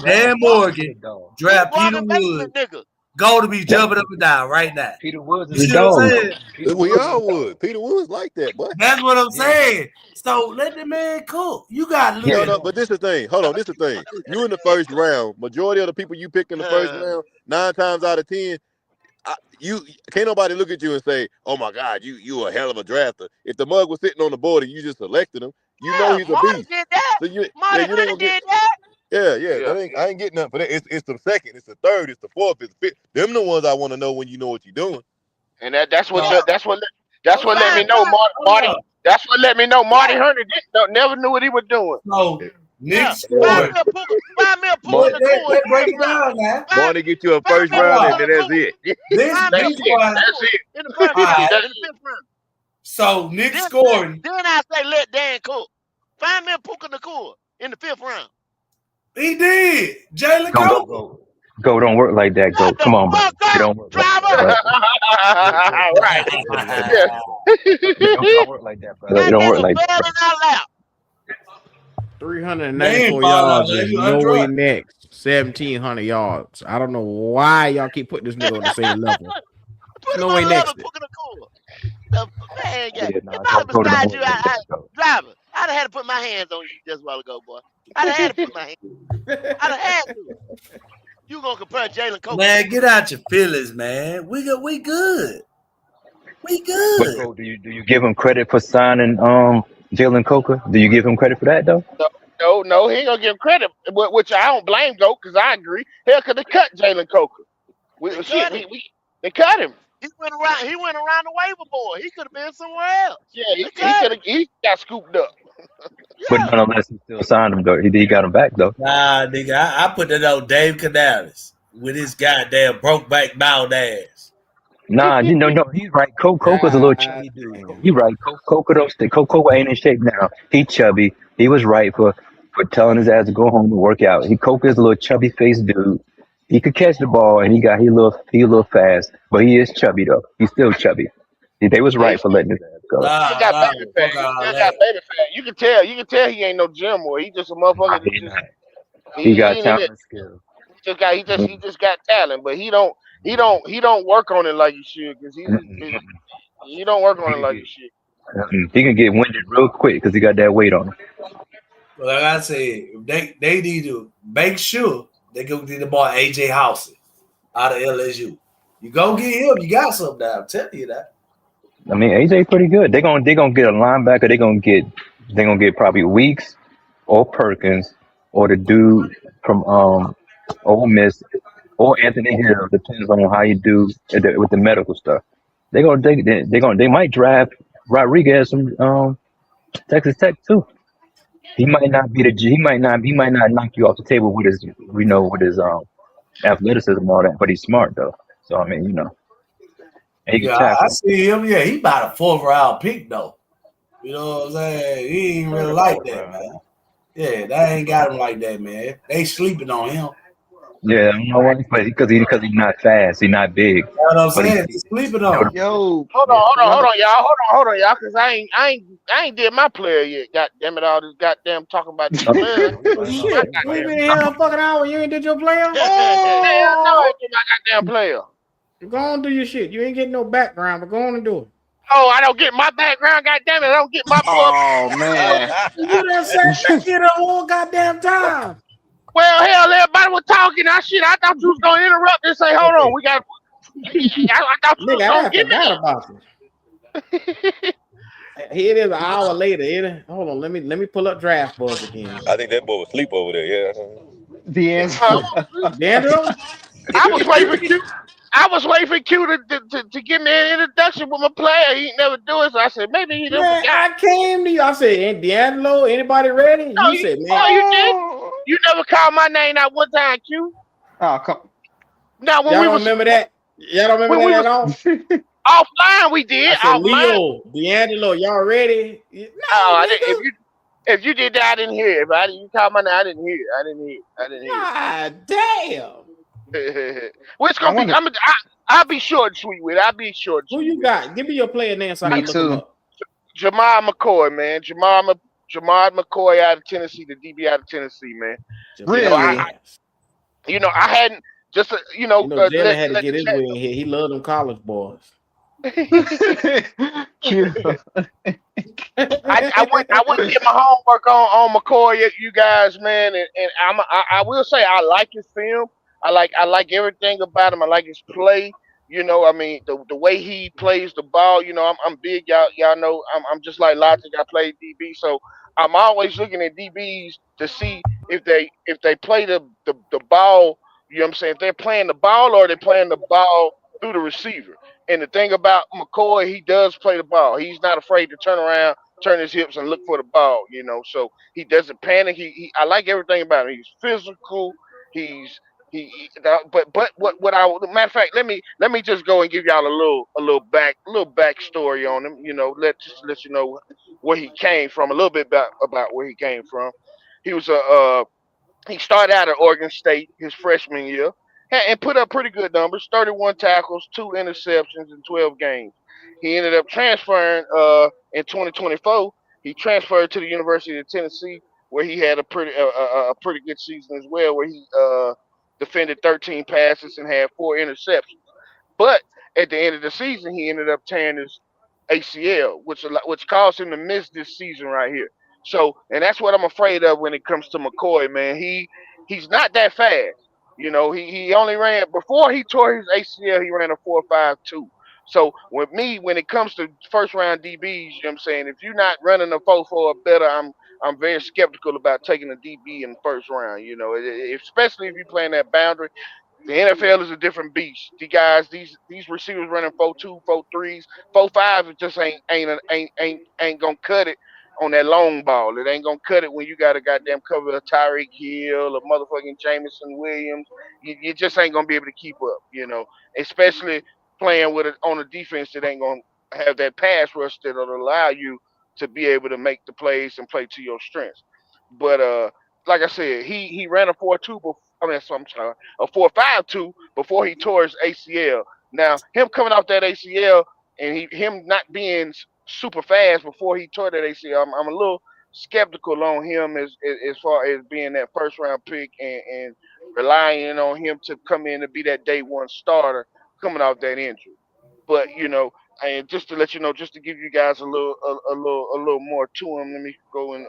Dan Morgan draft Peter Woods, go to be jumping up and down right now. Peter Woods is a dog. We all would. Peter Woods like that, boy. That's what I'm saying. So let the man cook. You got to look at it. But this is the thing. Hold on, this is the thing. You in the first round. Majority of the people you pick in the first round, 9 times out of 10, you can't nobody look at you and say, "Oh my God, you a hell of a drafter." If the mug was sitting on the board and you just selected him, you know he's a beast. Did that. So you ain't gonna did that. Yeah. I ain't getting nothing for that. It's the second, it's the third, it's the fourth, it's the fifth. Them the ones I want to know when you know what you're doing. And that's what let me know, Marty. That's what let me know Marty Hunter never knew what he was doing. So Nick scored. Find me a pool in the break it down now. Marty get you a first round and then that's it. That's it. In the first round, in the 5th round. So Nick scored. Then I say let Dan cook. Find me a Puka Nacua in the 5th round. He did. Jalen Go, don't work like that. Go, come on, bro. It don't work. Right. Don't work like that, brother. It don't work like that. 394 yards is no way next. 1,700 yards. I don't know why y'all keep putting this nigga on the same level. Put No him way on next. level, Puka Nakua. The man, Yeah, if nah, I was go to the beside you, moon. Let's go. driver, I'd have had to put my hands on you just a while ago, boy. I'd have had to put my hands. I'd have had to. You gonna compare Jalen Coker? Man, get out your feelings, man. We good. We good. We But good. bro, do you give him credit for signing Jalen Coker? Do you give him credit for that though? No, he ain't gonna give him credit, which I don't blame Goat because I agree. Hell, could they cut Jalen Coker? They cut him. He went around the waiver board. He could have been somewhere else. Yeah, he got scooped up. But Yeah. nonetheless, he still signed him though. He got him back though. Nah, nigga, I put that on Dave Canales with his goddamn broke back bald ass. Nah, no, he's right. Coker's a little chubby dude. He right. Coker though, Coker ain't in shape now. He chubby. He was right for telling his ass to go home and work out. Coker's a little chubby faced dude. He could catch the ball and he a little fast, but he is chubby though. He's still chubby. They was right for letting his ass go. He got baby fat. He got baby fat. You can tell he ain't no gym boy. He just a motherfucker. He got talent and skill. He just got talent, but he don't work on it like he should because he don't work on it like he should. He can get winded real quick because he got that weight on him. But like I said, they need to make sure they go get the boy AJ Houston out of LSU. You go get him, you got something now. I'm telling you that. I mean, AJ pretty good. They're gonna get a linebacker. They're gonna get probably Weeks or Perkins or the dude from Ole Miss or Anthony Hill. Depends on how you do with the medical stuff. They might draft Rodriguez from Texas Tech too. He might not knock you off the table with his athleticism and all that, but he's smart though. So I mean, he can Yeah, tackle. I see him. Yeah, he about a 4th round pick though. You know what I'm saying? He ain't really like that, man. Yeah, that ain't got him like that, man. They sleeping on him. Yeah, I don't know why, but because he's not fast, he's not big. You know what I'm saying? They sleeping on him. Yo, hold on, y'all, because I ain't did my player yet. God damn it, all this goddamn talking about this player. Shit, we been here a fucking hour. You ain't did your player? Hell no, I ain't did my goddamn player. Go on and do your shit. You ain't getting no background, but go on and do it. Oh, I don't get my background. God damn it, I don't get my. Oh man, You done said that shit the whole goddamn time. Well, hell, everybody was talking. I thought you was gonna interrupt and say, "Hold on, we got." I thought you was Nigga, gonna I give me forgot about it. Here it is an hour later. Hold on, let me pull up Draft Buzz again. I think that boy was asleep over there. Yeah. the answer. Daniel? I was waiting for Q. I was waiting for Q to give me an introduction with my player. He never do it, so I said maybe he done Man, forgot. I came to you. I said, D'Angelo, anybody ready? No, You said, man. no, you did. You never called my name that one time, Q. Oh, come. Now when Y'all we don't was remember that? Y'all don't remember when we that at all? offline, we did. I said, Offline. Leo, D'Angelo, y'all ready? No, Oh, nigga. if you did that, I didn't hear it. But you called my name, I didn't hear it. I didn't hear it. God damn. Well, it's gonna be. I'll be short and sweet with it. I'll be short. And Who sweet you got? Give me your player name so I Me can look him too. up. Jamal McCoy, man. Jamal McCoy out of Tennessee, the DB out of Tennessee, man. Really? I hadn't just Jalen had to get his way in here. He loved them college boys. I went to get my homework on McCoy, you guys, man, and I will say I like his film. I like everything about him. I like his play. I mean the way he plays the ball. I'm big. Y'all know I'm just like Logic. I play DB, so I'm always looking at DBs to see if they play the ball. You know what I'm saying? If they're playing the ball or they're playing the ball through the receiver. And the thing about McCoy, he does play the ball. He's not afraid to turn around, turn his hips, and look for the ball. So he doesn't panic. I like everything about him. He's physical. But what I matter of fact, let me just go and give y'all a little backstory on him. Let you know where he came from, a little bit about where he came from. He was he started out at Oregon State his freshman year and put up pretty good numbers: 31 tackles, 2 interceptions in 12 games. He ended up transferring in 2024. He transferred to the University of Tennessee, where he had a pretty good season as well, where he defended 13 passes and had 4 interceptions. But at the end of the season, he ended up tearing his ACL, which caused him to miss this season right here. So, and that's what I'm afraid of when it comes to McCoy, man. He's not that fast. You know, he only ran before he tore his ACL. He ran a 4.52. So with me, when it comes to first round DBs, you know what I'm saying, if you're not running a 4.4 or better, I'm very skeptical about taking a DB in the first round. You know, especially if you're playing that boundary. The NFL is a different beast. These receivers running 4.2, 4.3s, 4.5, it just ain't gonna cut it on that long ball. It ain't gonna cut it when you got to goddamn cover a Tyreek Hill or motherfucking Jameson Williams. You just ain't gonna be able to keep up, you know. Especially playing with it on a defense that ain't gonna have that pass rush that'll allow you to be able to make the plays and play to your strengths. But like I said, he ran a 4.2 before. I mean, I'm sorry, a 4.52 before he tore his ACL. Now, him coming off that ACL and him not being super fast before he tore that ACL, I'm a little skeptical on him as far as being that first round pick and relying on him to come in and be that day one starter coming off that injury. But you know, and just to let you know, just to give you guys a little more to him, let me go and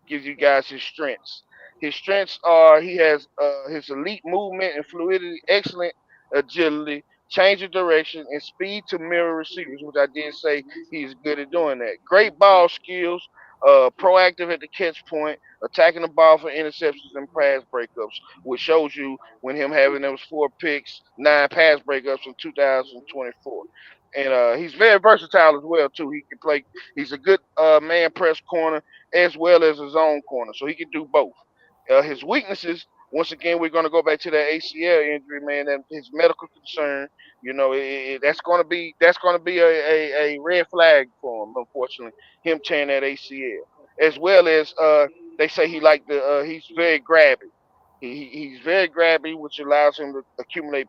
give you guys his strengths. His strengths are he has his elite movement and fluidity, excellent agility, change of direction, and speed to mirror receivers, which I did say he's good at doing that. Great ball skills, proactive at the catch point, attacking the ball for interceptions and pass breakups, which shows you when him having those 4 picks, 9 pass breakups in 2024. And he's very versatile as well too. He can play. He's a good man press corner as well as a zone corner, so he can do both. His weaknesses, once again, we're going to go back to that ACL injury, man, and his medical concern. You know, that's going to be a red flag for him. Unfortunately, him tearing that ACL, as well as they say he's very grabby. He's very grabby, which allows him to accumulate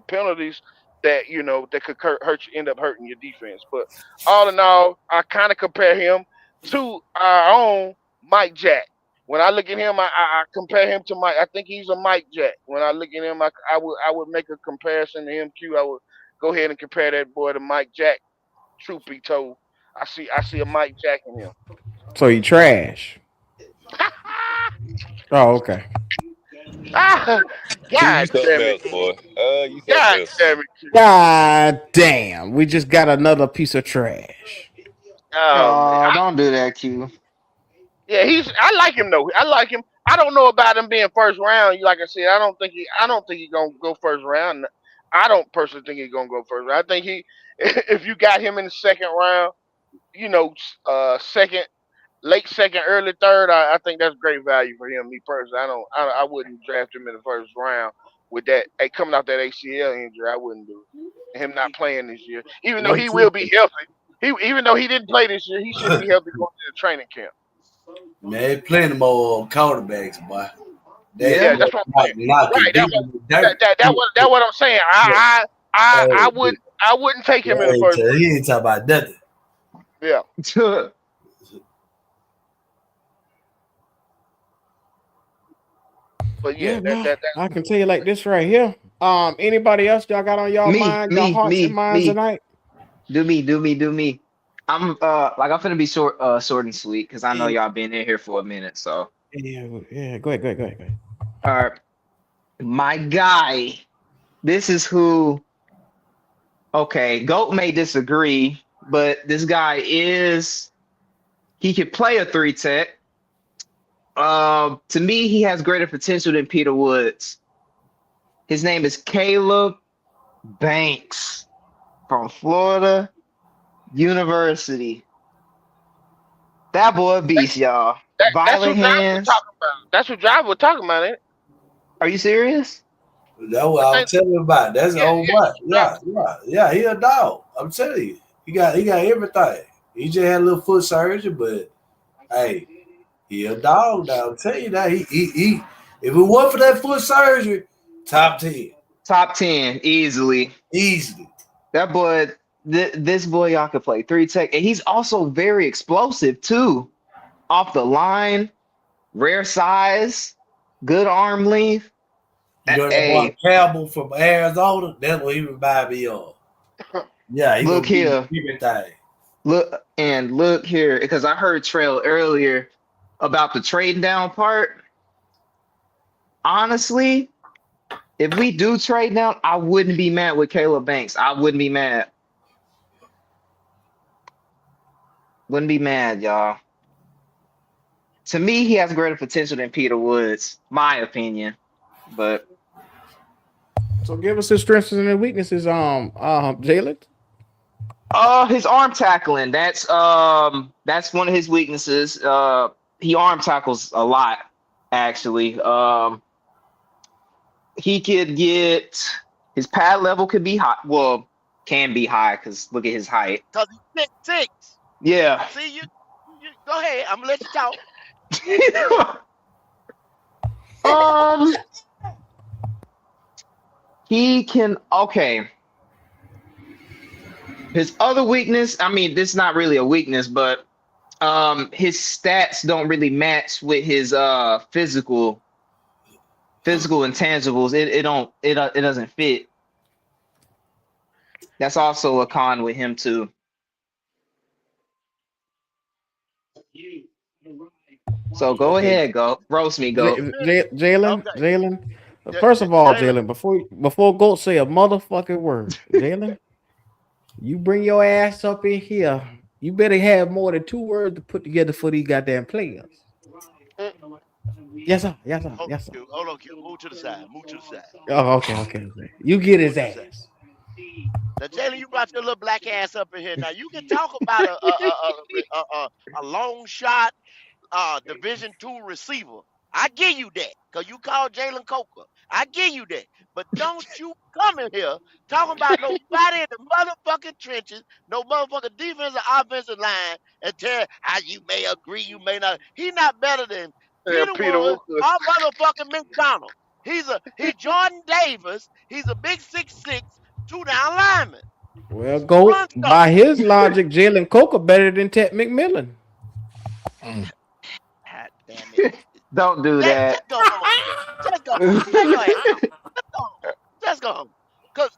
penalties that that could end up hurting your defense. But all in all, I kind of compare him to our own Mike Jack. When I look at him, I compare him to Mike. I think he's a Mike Jack. When I look at him, I would make a comparison to him. I would go ahead and compare that boy to Mike Jack. Truth be told, I see a Mike Jack in him. So he trash. Oh, okay. God You damn something it, else, boy. You something God else. damn it. God damn. We just got another piece of trash. Oh man. Don't do that, Q. Yeah, I like him though. I like him. I don't know about him being first round. Like I said, I don't think he's gonna go first round. I don't personally think he's gonna go first round. I think if you got him in the second round, late second, early third, I think that's great value for him. Me personally, I wouldn't draft him in the first round with that. Hey, coming out that ACL injury, I wouldn't do it. Him not playing this year, even though he will be healthy. Even though he didn't play this year, he should be healthy going to the training camp. Man, plenty more quarterbacks, boy. Yeah, that's what I'm saying. Right, that's what I'm saying. I wouldn't take him in the first place. He ain't talking about nothing. Yeah. But yeah, I can tell you like this right here. Anybody else y'all got on y'all mind, y'all hearts and minds tonight? Do me. I'm finna be short and sweet because I know y'all been in here for a minute. So yeah. Go ahead. All right, my guy. This is who. Okay, Goat may disagree, but this guy he could play a 3 tech. To me, he has greater potential than Peter Woods. His name is Caleb Banks from Florida University. That boy a beast, y'all. Violent hands. That's what Drive was talking about, ain't it? Are you serious? That's what I was telling you about. That's the old boy. Yeah, he a dog. I'm telling you. He got everything. He just had a little foot surgery, but hey, he a dog now. I'm telling you that. He if it wasn't for that foot surgery, top 10. Top 10, easily. That boy, this boy, y'all could play 3 tech. And he's also very explosive, too. Off the line, rare size, good arm length. You know that Hey, boy Campbell from Arizona? That's what he remind me of. Yeah, he look gonna give here. you everything. Look here, because I heard Trail earlier about the trading down part. Honestly, if we do trade down, I wouldn't be mad with Caleb Banks. I wouldn't be mad. Wouldn't be mad, y'all. To me, he has greater potential than Peter Woods, my opinion. But So give us his strengths and his weaknesses, Jalen. his arm tackling, that's one of his weaknesses. He arm tackles a lot, actually. He could get his pad level could be high. Well, can be high because look at his height. Cause he's 6'6". Yeah. See you go ahead. I'm gonna let you talk. He can His other weakness, I mean, this is not really a weakness, but his stats don't really match with his physical intangibles. It doesn't fit. That's also a con with him too. So go ahead, go roast me, go. Jalen. First of all, Jalen, before Goat say a motherfucking word, Jalen, you bring your ass up in here. You better have more than 2 words to put together for these goddamn players. Yes, sir. Yes, sir. Yes, sir. Hold on, Q. Move to the side. Oh, okay. You get his ass. Now, Jalen, you brought your little black ass up in here. Now you can talk about a long shot, Division II receiver. I give you that, cause you called Jalen Coker. I give you that, but don't you come in here talking about nobody in the motherfucking trenches, no motherfucking defensive offensive line, and tell how you may agree, you may not. He not better than Peter Woods or motherfucking McDonald. He's Jordan Davis. He's a big 6'6", 2-down lineman. Well, Goat, by his logic, Jalen Coker better than Ted McMillan. God damn it. Don't do that. Just go home. Cause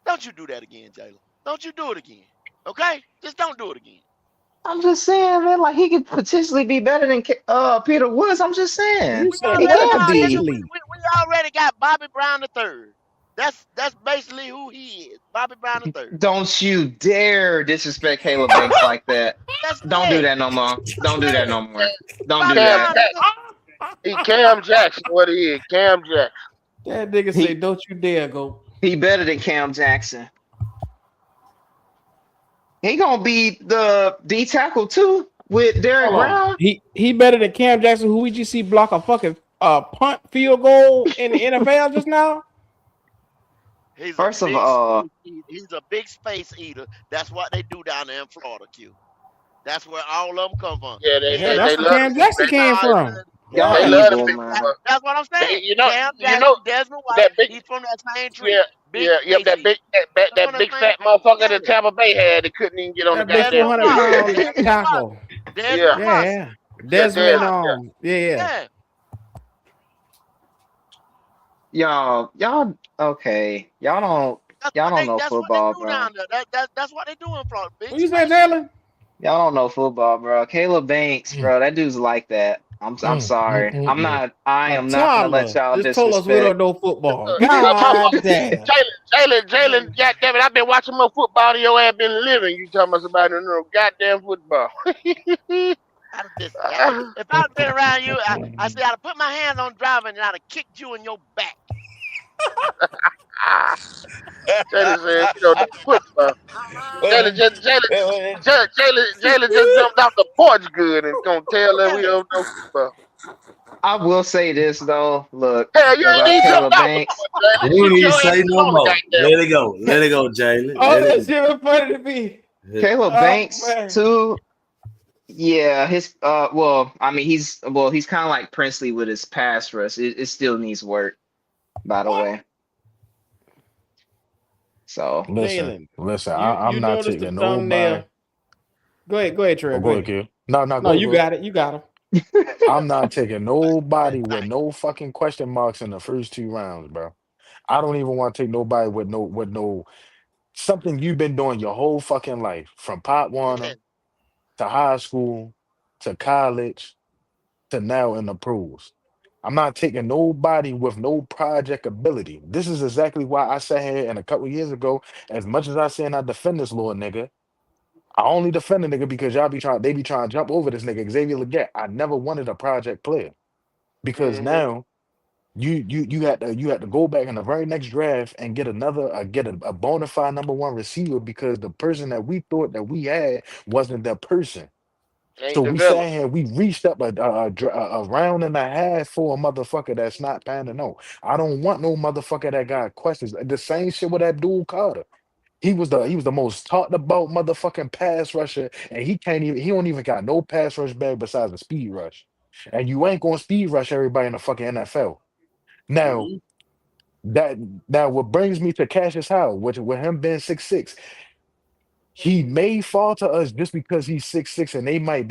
don't you do that again, Jalen. Don't you do it again. Okay? Just don't do it again. I'm just saying, man, like he could potentially be better than Peter Woods. I'm just saying. You said he could be elite. We already got Bobby Brown III. That's basically who he is. Bobby Brown III. Don't you dare disrespect Caleb Banks like that. Don't do that no more. Don't do that no more. Don't do that. He Cam Jackson, what he is. Cam Jackson. That nigga say, don't you dare go. He better than Cam Jackson. He gonna be the D tackle too with Derrick Brown. He better than Cam Jackson, who we just see block a fucking punt field goal in the NFL just now. First of all, he's a big space eater. That's what they do down there in Florida, Q. That's where all of them come from. Yeah, that's where Cam Jackson came from. Y'all they love the big That's what I'm saying. Cam Jackson, Desmond White, that big, he's from that same tree. That big fat motherfucker that Tampa Bay had that couldn't even get on the goddamn 400-pound tackle. Yeah. Desmond, yeah. Y'all okay. Y'all don't know football, bro. That's what they do in Florida. What you say, Jalen? Y'all don't know football, bro. Caleb Banks, bro, that dude's like that. I'm sorry. I am not gonna let y'all just told us we don't know football. God damn. Jalen, goddamn it, I've been watching more football than your ass been living. You talking about somebody who know goddamn football. If I'd been around you, I said I'd have put my hands on driving and I'd have kicked you in your back. Jalen said, you know, the football. Jalen just jumped off the porch good and gonna tell them we don't know football. I will say this though. Look, hell, you ain't even jumped off. We didn't even say no more. Let it go, Jalen. Oh, that shit was funny to me. Caleb Banks too. Yeah, his well, I mean, he's kind of like Princely with his pass rush. It still needs work, by the way. So listen, I'm not taking nobody. Go ahead, Trey. Go ahead, Q. No, you got it. You got him. I'm not taking nobody with Thank no fucking question marks in the first 2 rounds, bro. I don't even want to take nobody with no something you've been doing your whole fucking life, from Pop you. Warner to high school to college to now in the pros. I'm not taking nobody with no project ability. This is exactly why I sat here and a couple years ago, as much as I said I defend this little nigga, I only defend the nigga because they be trying to jump over this nigga, Xavier Leggett. I never wanted a project player because Mm-hmm. now you had to go back in the very next draft and get a bona fide #1 receiver because the person that we thought that we had wasn't that person. So Ain't we sat developed. here, we reached up a round and a half for a motherfucker that's not panning out. I don't want no motherfucker that got questions. The same shit with Abdul Carter. He was the most talked about motherfucking pass rusher, and he don't even got no pass rush bag besides a speed rush. And you ain't gonna speed rush everybody in the fucking NFL. Now Mhm. that now what brings me to Cassius Howard, which with him being 6'6", he may fall to us just because he's 6'6", and they may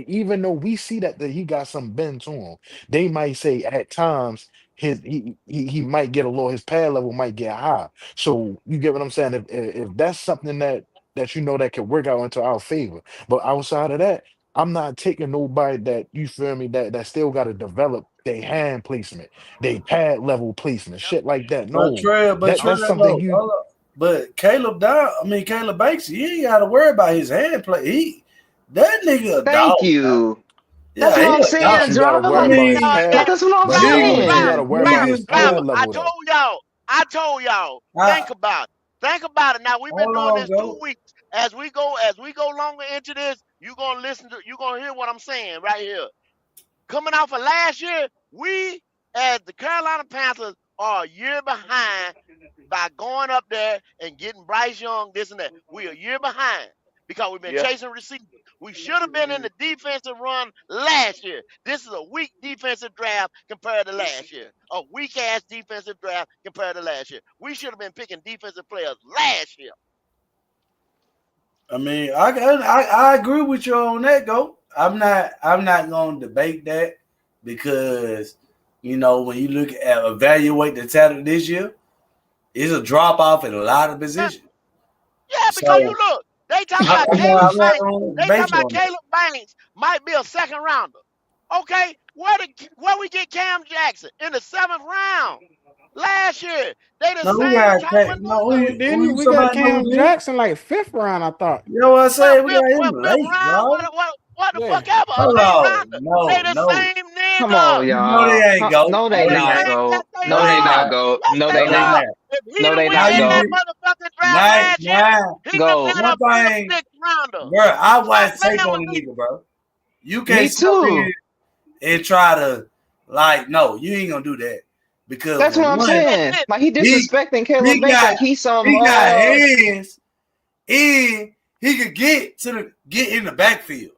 even though we see that he got some bend to him, they might say at times he might get a little, his pad level might get high. So you get what I'm saying? If that's something that that could work out into our favor. But outside of that, I'm not taking nobody that, you feel me, that still got to develop their hand placement, they pad level placement, Yep. shit like that. But No, that's Trail, something though, you. hold up. But Caleb Down, I mean Caleb Banks, he ain't got to worry about his hand play. That nigga a Thank dog, man. you. That's Yeah, what he I'm a dog. But saying, you got to I worry Drama. about his mean, No, pad. That's what I'm But you got saying. to worry about driver, his driver. pad niggas, I level though. told y'all. I, Think about it. Think about it. Now we've been hold doing on, this 2 go. weeks. As we go longer into this, you're gonna hear what I'm saying right here. Coming off of last year, we as the Carolina Panthers are a year behind by going up there and getting Bryce Young, this and that. We're a year behind because we've been Yeah. chasing receivers. We should have been in the defensive run last year. This is a weak defensive draft compared to last year. A weak ass defensive draft compared to last year. We should have been picking defensive players last year. I mean, I agree with you on that, go. I'm not gonna debate that because when you look at evaluate the talent this year, it's a drop off in a lot of Yeah, positions. yeah, because you So look, they talking I, about I'm not, Caleb I'm not Banks. gonna They debate talking you about on that. Caleb Banks might be a second rounder. Okay, where we get Cam Jackson in the 7th round last year? They the No, we same got type of no. No, nigga. we Who didn't. you We got somebody know Cam who did? Jackson like 5th round, I thought. You know what I Well, say? We got him fifth late, round, bro. what the Yeah. fuck ever, a Hold late on, rounder. They the no. same Come on, nigga. You know they y'all. ain't go. No, They they No, the they not not. same. Yes, go. they No, No, they they are. not not. go. Yes, No, they No, they they are. not. not. If he No, didn't they win Now not half you that go. get motherfucking draft now, last year, now. he would have Go. been One a fifth, thing, sixth rounder. bro. I Stop watch tape playing on with the me. nigga, bro. You Me can't sit up too. here and try to no, you ain't gonna do that because That's for what I'm one, saying. Like he he disrespecting Caleb he Banks got like he's some he got hands and he could get in the backfield.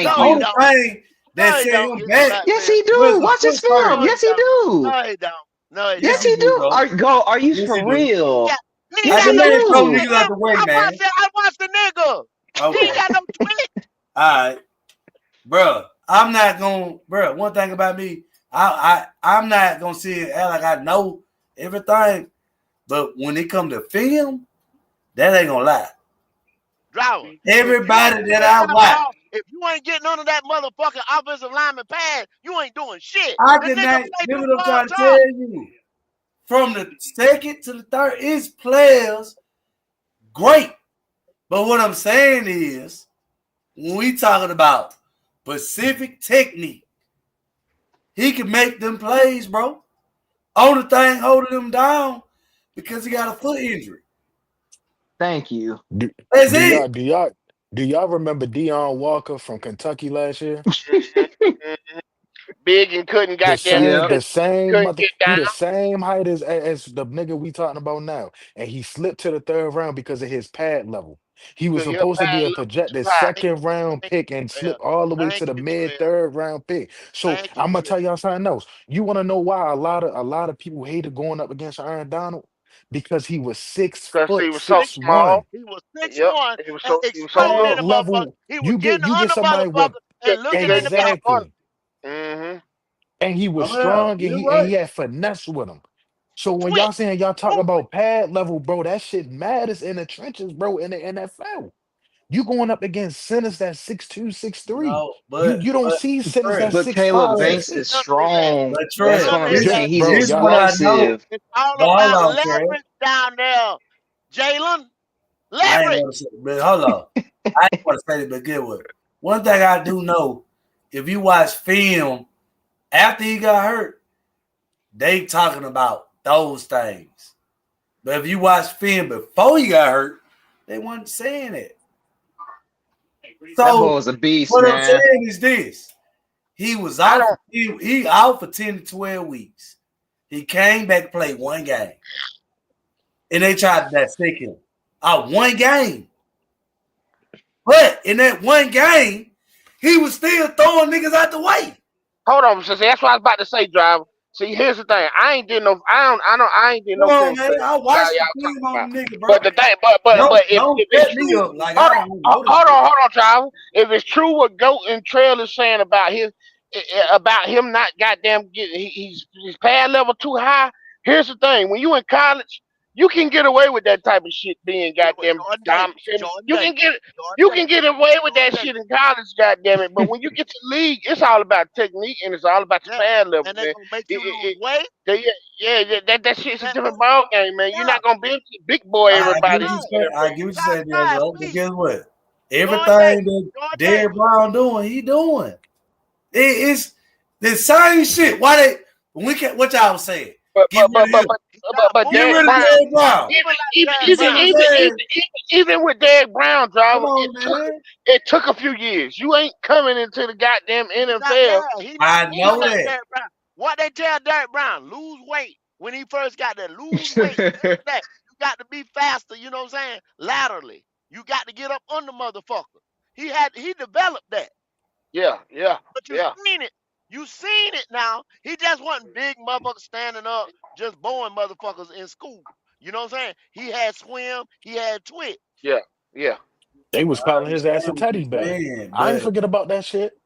The thank No, he you. only don't. thing No, that he set don't him get in the back Yes, backfield. he was do. the Watch his foot film. No, speed. he Yes, he don't. do. No, he don't. No, he Yes, Yes, don't. he he do, do. bro. Are you Yes, for he do. Yeah, real? he ain't Yes, The got he no man twitch told do. in niggas out him. the way, man. I watched the nigga. He ain't Okay. got no twitch. All right. Bro, I'm not gonna, bro. One thing about me, I'm not gonna sit and act like I know everything. But when it come to film, that ain't gonna lie. Driver, if you ain't Everybody getting that that I watch, ball, if you ain't getting under that motherfucking offensive lineman pad, you ain't doing shit. I The can nigga not. play This too what I'm far trying to tell top. you. From the second to the third, it's players great. But what I'm saying is, when we talking about specific technique, he can make them plays, bro. Only thing holding him down because he got a foot injury. Thank you. Do, That's do it. y'all do y'all do y'all remember Deion Walker from Kentucky last year? Mm-hmm. Big and couldn't The goddamn same, Yep. the couldn't same couldn't mother, get he down. the same height as the nigga we talking about now, and he slipped to the 3rd round because of his pad level. He was Your supposed to be pad a level too projected high. Thank second round thank pick and you, Trail. slip all the way to Thank the you, mid Trail. 3rd round pick. So Thank you, I'm gonna Trail. tell y'all something else. You want to know why a lot of people hated going up against Aaron Donald? Because he was six Because he foot was so Six, six small. one. he was six Yep. one He was and so exploding little. in Pad the motherfucker. level. He was You get getting you get under somebody with motherfucker and You looking in couldn't the get up back. on him. exactly. Mm-hmm. And he was Oh, yeah, strong and you're he right. had finesse with him. So when Twitch. y'all saying y'all talk Movement. about pad level, bro, that shit matters in the trenches, bro, in the NFL. You going up against centers that's 6'2", 6'3". No, You don't see centers Trey, that's But six Caleb five, Trey, six Banks is six. Remember is that. strong. but That's Trey, what I'm Remember is this that. saying. He's this what I know. explosive. It's all But hold about on, Trey. leverage down there, Jalen. I ain't Leverage. gonna say, but hold on. I ain't gonna say it, but get what. One thing I do know, if you watch film after he got hurt, they talking about those things. But if you watch film before he got hurt, they weren't saying it. That So boy's a beast, what I'm man. saying is this: he was I out. don't. He out for 10 to 12 weeks. He came back to play one game, and they tried to dissect him out one game. But in that one game, he was still throwing niggas out the way. Hold on, so that's what I was about to say, driver. See, here's the thing. I ain't did no. I ain't did Come no on, film man. study. I Y'all watched the talking film on about. the nigga, bro. But the thing, but Don't if it's set me true, up like I don't even know this hold shit. on, driver. If it's true what Goat and Trail is saying about about him not goddamn his pad level too high. Here's the thing: when you in college, you can get away with that type of shit being goddamn Jordan dumb. Davis. Jordan You Davis. can get Jordan you can Davis. get away with that Jordan shit Davis. in college, goddamn it. But when you get to the league, it's all about technique and it's all about your Yeah. pad level, And they're man. gonna make It, you it, lose it, weight. that shit's a That different move. ball game, man. You're Yeah. not gonna be able to big boy I get everybody. what you No. say. I get what you Top say, there, five, bro. But please. guess what? Jordan Davis. Everything that Jordan Derrick Davis. Brown doing, he doing. It's the same shit. Why they? What y'all was saying? But Get rid of him. He's not but Get moving Derek rid of Brown, like Derrick Brown. moving like even Derrick You even see what Brown. I'm even saying? even even with Derek Brown, Come driver, on, man. it took a few years. You ain't coming into the goddamn He's not NFL. He's not I moving know like that. Derrick Brown. What they tell Derrick Brown, lose weight. When he first got there, lose weight. This, that. You got to be faster, you know what I'm saying? Laterally. You got to get up on the motherfucker. He developed that. Yeah, yeah, But you yeah. seen it. You seen it now. He just wasn't big motherfuckers standing up, just bowing motherfuckers in school. You know what I'm saying? He had swim, he had twitch. Yeah, yeah. They was I calling his ass a understand what teddy you're bear. saying, I ain't but forget about that shit.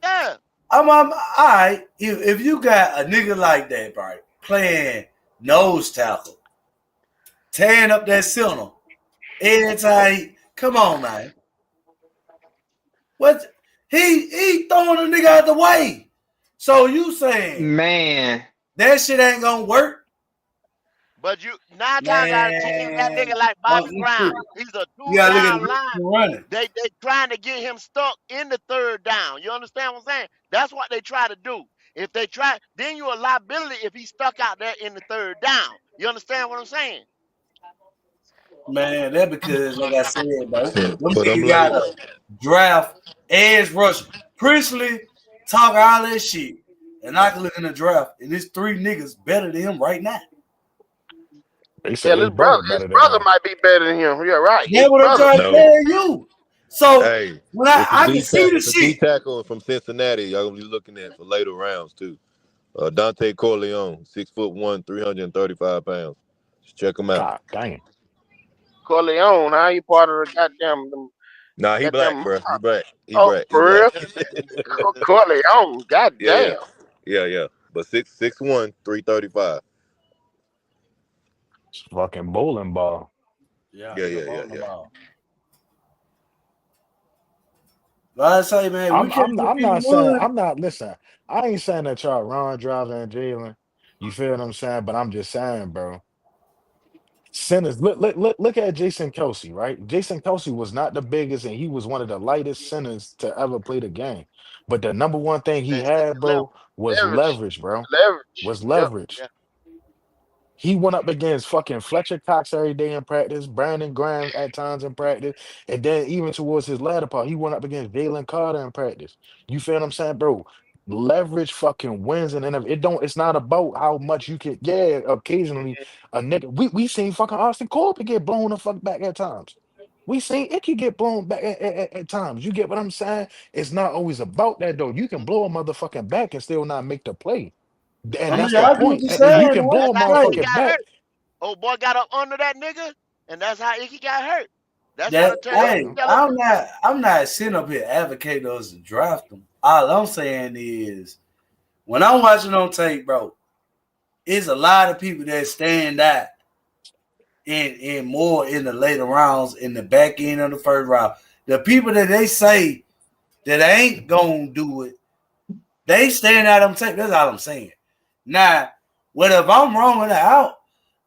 Yeah. I'm all right. If you got a nigga like that, right, playing nose tackle, tearing up that center, every time, come on, man. What he throwing a nigga out the way. So you saying Man, that shit ain't gonna work? But you 9 times out of 10, that Man, nigga like don't Bobby eat Brown. shit. He's a You two gotta look at down the line. running. They trying to get him stuck in the third down. You understand what I'm saying? That's what they try to do. If they try, then you're a liability if he's stuck out there in the third down. You understand what I'm saying? Man, that because, like I said, bro, them But I'm niggas like, gotta draft edge rusher. Priestley talk all that shit. And I can look in the draft, and there's 3 niggas better than him right now. They said Hell, his brother his better than brother him. might be better than him. Yeah, right. His That's what I'm brother. trying to no. tell you. So Hey, when it's a I can see the It's a D shit. tackle from Cincinnati. Y'all gonna be looking at for later rounds too. Dante Corleone, 6'1", 335 pounds. Just check him out. God damn. Corleone, how you part of the goddamn Nah, he black, goddamn bro. He black. He oh black. He for black. real? Corleone, Yeah, yeah, goddamn. yeah. But 6'1", 335. It's fucking bowling ball. Yeah, Yeah, he a yeah, yeah, bowling yeah. ball. But I say, man, we can't I'm defeat not saying one. I'm not listen. I ain't saying that y'all Ron Driver and Jalen. You feel what I'm saying? But I'm just saying, bro. Centers, look at Jason Kelsey, right? Jason Kelsey was not the biggest, and he was one of the lightest centers to ever play the game. But the number one thing he That's had, level. bro, was Leverage. leverage, bro. Leverage. Was Yep. leverage. Yeah. He went up against fucking Fletcher Cox every day in practice, Brandon Graham at times in practice, and then even towards his latter part, he went up against Jalen Carter in practice. You feel what I'm saying, bro? Leverage fucking wins, and it don't. It's not about how much you can. Yeah, occasionally a nigga. We seen fucking Austin Corbett get blown the fuck back at times. We seen it could get blown back at times. You get what I'm saying? It's not always about that though. You can blow a motherfucking back and still not make the play. And I that's mean, the I get what point. you're And you saying. can blow That's a how Icky Right. motherfucking got back. hurt. Old boy got up under that nigga, and that's how Icky got hurt. That's what That I tell you. hey, I'm not sitting up here advocating us to draft them. All I'm saying is when I'm watching on tape, bro, it's a lot of people that stand out in more in the later rounds, in the back end of the first round. The people that they say that ain't gonna do it, they stand out on tape. That's all I'm saying. Now, if I'm wrong or out,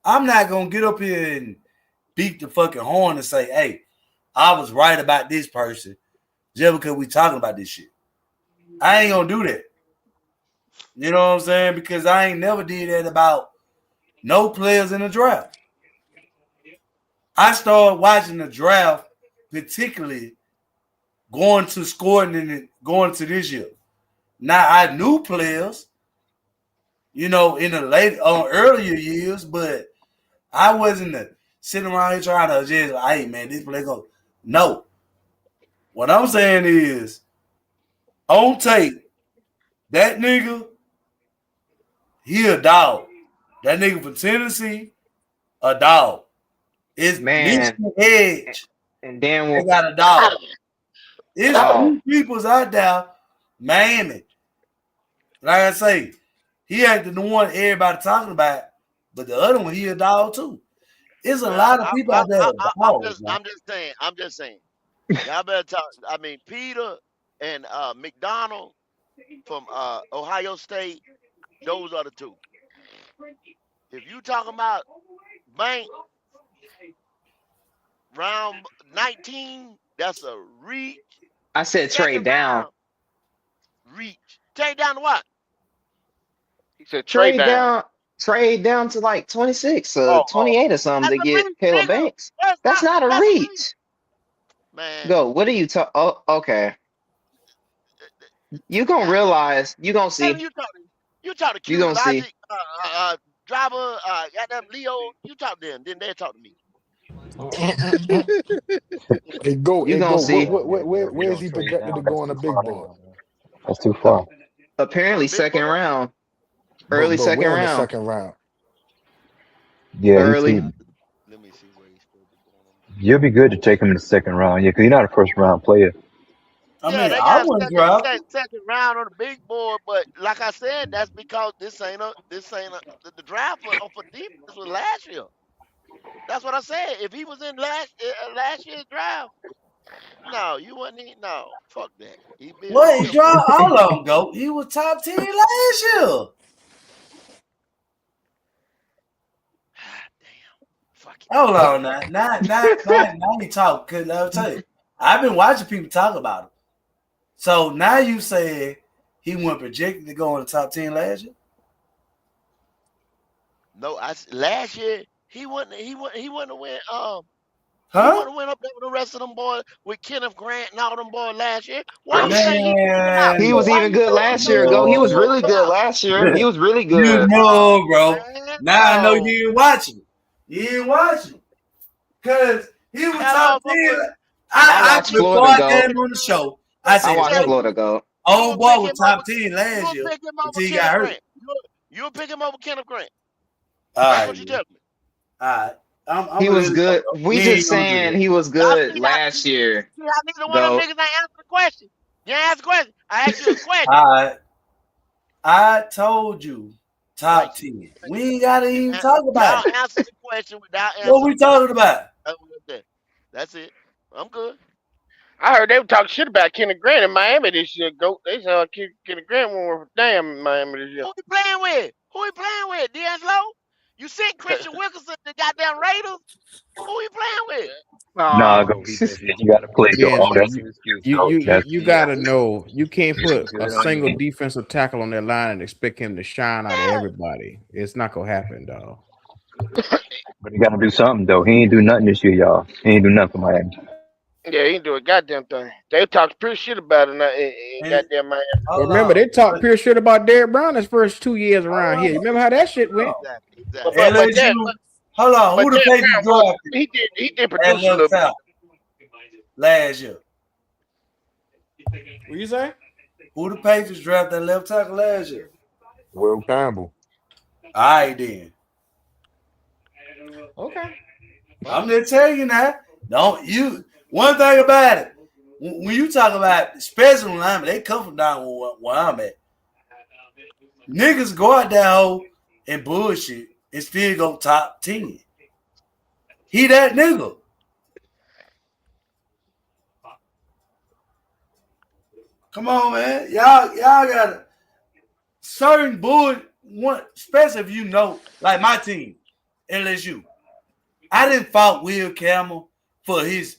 I'm not gonna get up here and beat the fucking horn and say, hey, I was right about this person just because we talking about this shit. I ain't gonna do that. You know what I'm saying? Because I ain't never did that about no players in the draft. I started watching the draft, particularly going to scoring and going to this year. Now I knew players, in the earlier years, but I wasn't sitting around here trying to just, hey man, this player go. No. What I'm saying is, on tape, that nigga, he a dog. That nigga from Tennessee, a dog. It's Michigan Edge. And then they got a dog. It's two people's out there, Miami. Like I say, he ain't the one everybody talking about, but the other one, he a dog too. There's a lot of people out there. I'm just saying. Y'all better talk. I mean, Peter and McDonald from Ohio State, those are the two. If you talking about Bank round 19, that's a reach. I said trade down. Reach. Trade down to what? He said trade down. Trade down to like 26 or 28 or something to get Caleb Banks. That's not a reach. Man. Go. What are you talking? Oh, okay. You gonna realize. You gonna see. You talk to Q Logic, Driver, goddamn Leo. You talk to them, then they talk to me. Hey, go. You gonna see. Where is he projected to go on the big board? That's too far. Apparently, second round. Early second round. In the second round. Yeah, early. Let me see where he's supposed to be going. You'll be good to take him in the second round. Yeah, because you're not a first round player. I mean, I wouldn't drop second round on the big board, but like I said, that's because this ain't the draft for defense was last year. That's what I said. If he was in last year's draft, no, you wouldn't. No, fuck that. He dropped all of them. Go. He was top 10 last year. Hold on now. Now you talk. Cause I'll tell you, I've been watching people talk about him. So now you say he wasn't projected to go in the top 10 last year? No, last year he wouldn't win. He wouldn't win up there with the rest of them boys with Kenneth Grant and all them boys last year. Why you saying he was even good last year? Go. He was really good last year. He was really good. You know, bro. Now I know you ain't watching. You ain't watching. Because he was top 10. I put Florida on the show. I watched Florida go. Old boy was top 10 last year until he got hurt. You'll pick him over Kenneth Grant. That's what you tell me. All right. He was good. We just saying he was good last year. Neither one of them niggas ain't answer the question. You ain't answer the question. I asked you a question. All right. I told you top 10. We ain't got to even talk about it. Answer the question without answering. What we talking about? That's it. I'm good. I heard they were talking shit about Kenneth Grant in Miami this year. They saw Kenneth Grant went damn in Miami this year. Who he playing with? D'Angelo? You sent Christian Wilkinson to goddamn Raiders? Who he playing with? Nah, go. You got to play. You got to know you can't put a single defensive tackle on that line and expect him to shine out of everybody. It's not gonna happen, dog. But he got to do something though. He ain't do nothing this year, y'all. He ain't do nothing for Miami. Yeah, he ain't do a goddamn thing. They talked pure shit about it in goddamn Miami. Remember, they talked pure shit about Derrick Brown his first 2 years around here. You remember how that shit went? Exactly. Hold on, who the Patriots drafted? He did produce a little bit last year. What you say? Who the Patriots drafted that left tackle last year? Will Campbell. All right, then. Okay. I'm just telling you now. Don't you? One thing about it, when you talk about special linemen, they come from down where I'm at. Niggas go out that hole and bullshit and still go top 10. He that nigga. Come on, man. Y'all got certain bull, especially if you know, like my team, LSU. I didn't fault Will Campbell for his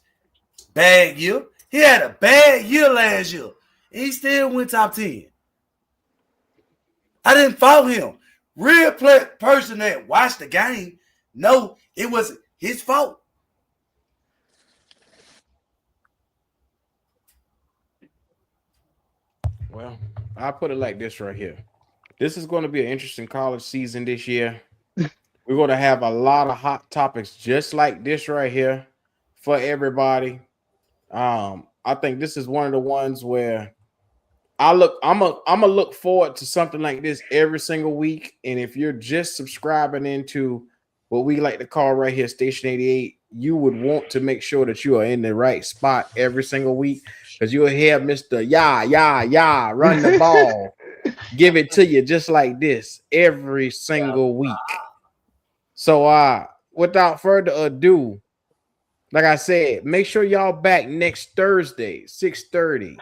bad year. He had a bad year last year. And he still went top 10. I didn't fault him. Real person that watched the game, no, it was his fault. Well, I'll put it like this right here. This is going to be an interesting college season this year. We're going to have a lot of hot topics just like this right here for everybody. I think this is one of the ones where I'm gonna look forward to something like this every single week. And if you're just subscribing into what we like to call right here Station 88, you would want to make sure that you are in the right spot every single week, because you'll hear Mr. Yeah, run the ball, give it to you just like this every single week. So without further ado, like I said, make sure y'all back next Thursday, 6:30.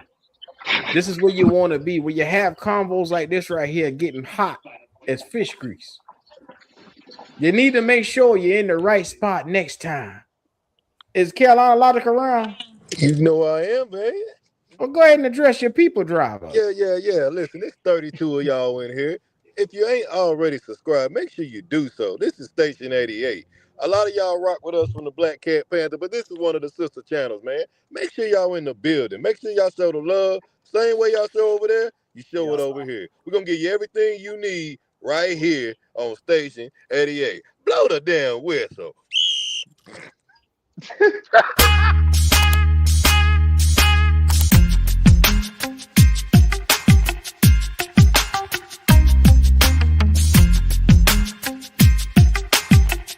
This is where you want to be, where you have convos like this right here getting hot as fish grease. You need to make sure you're in the right spot next time. Is Carolina Logic around? You know I am, man. Well, go ahead and address your people, driver. Yeah. Listen, there's 32 of y'all in here. If you ain't already subscribed, make sure you do so. This is Station 88. A lot of y'all rock with us from the Black Cat Panther, but this is one of the sister channels, man. Make sure y'all in the building. Make sure y'all show the love. Same way y'all show over there, you show it over here. We're going to give you everything you need right here on Station 88. Blow the damn whistle.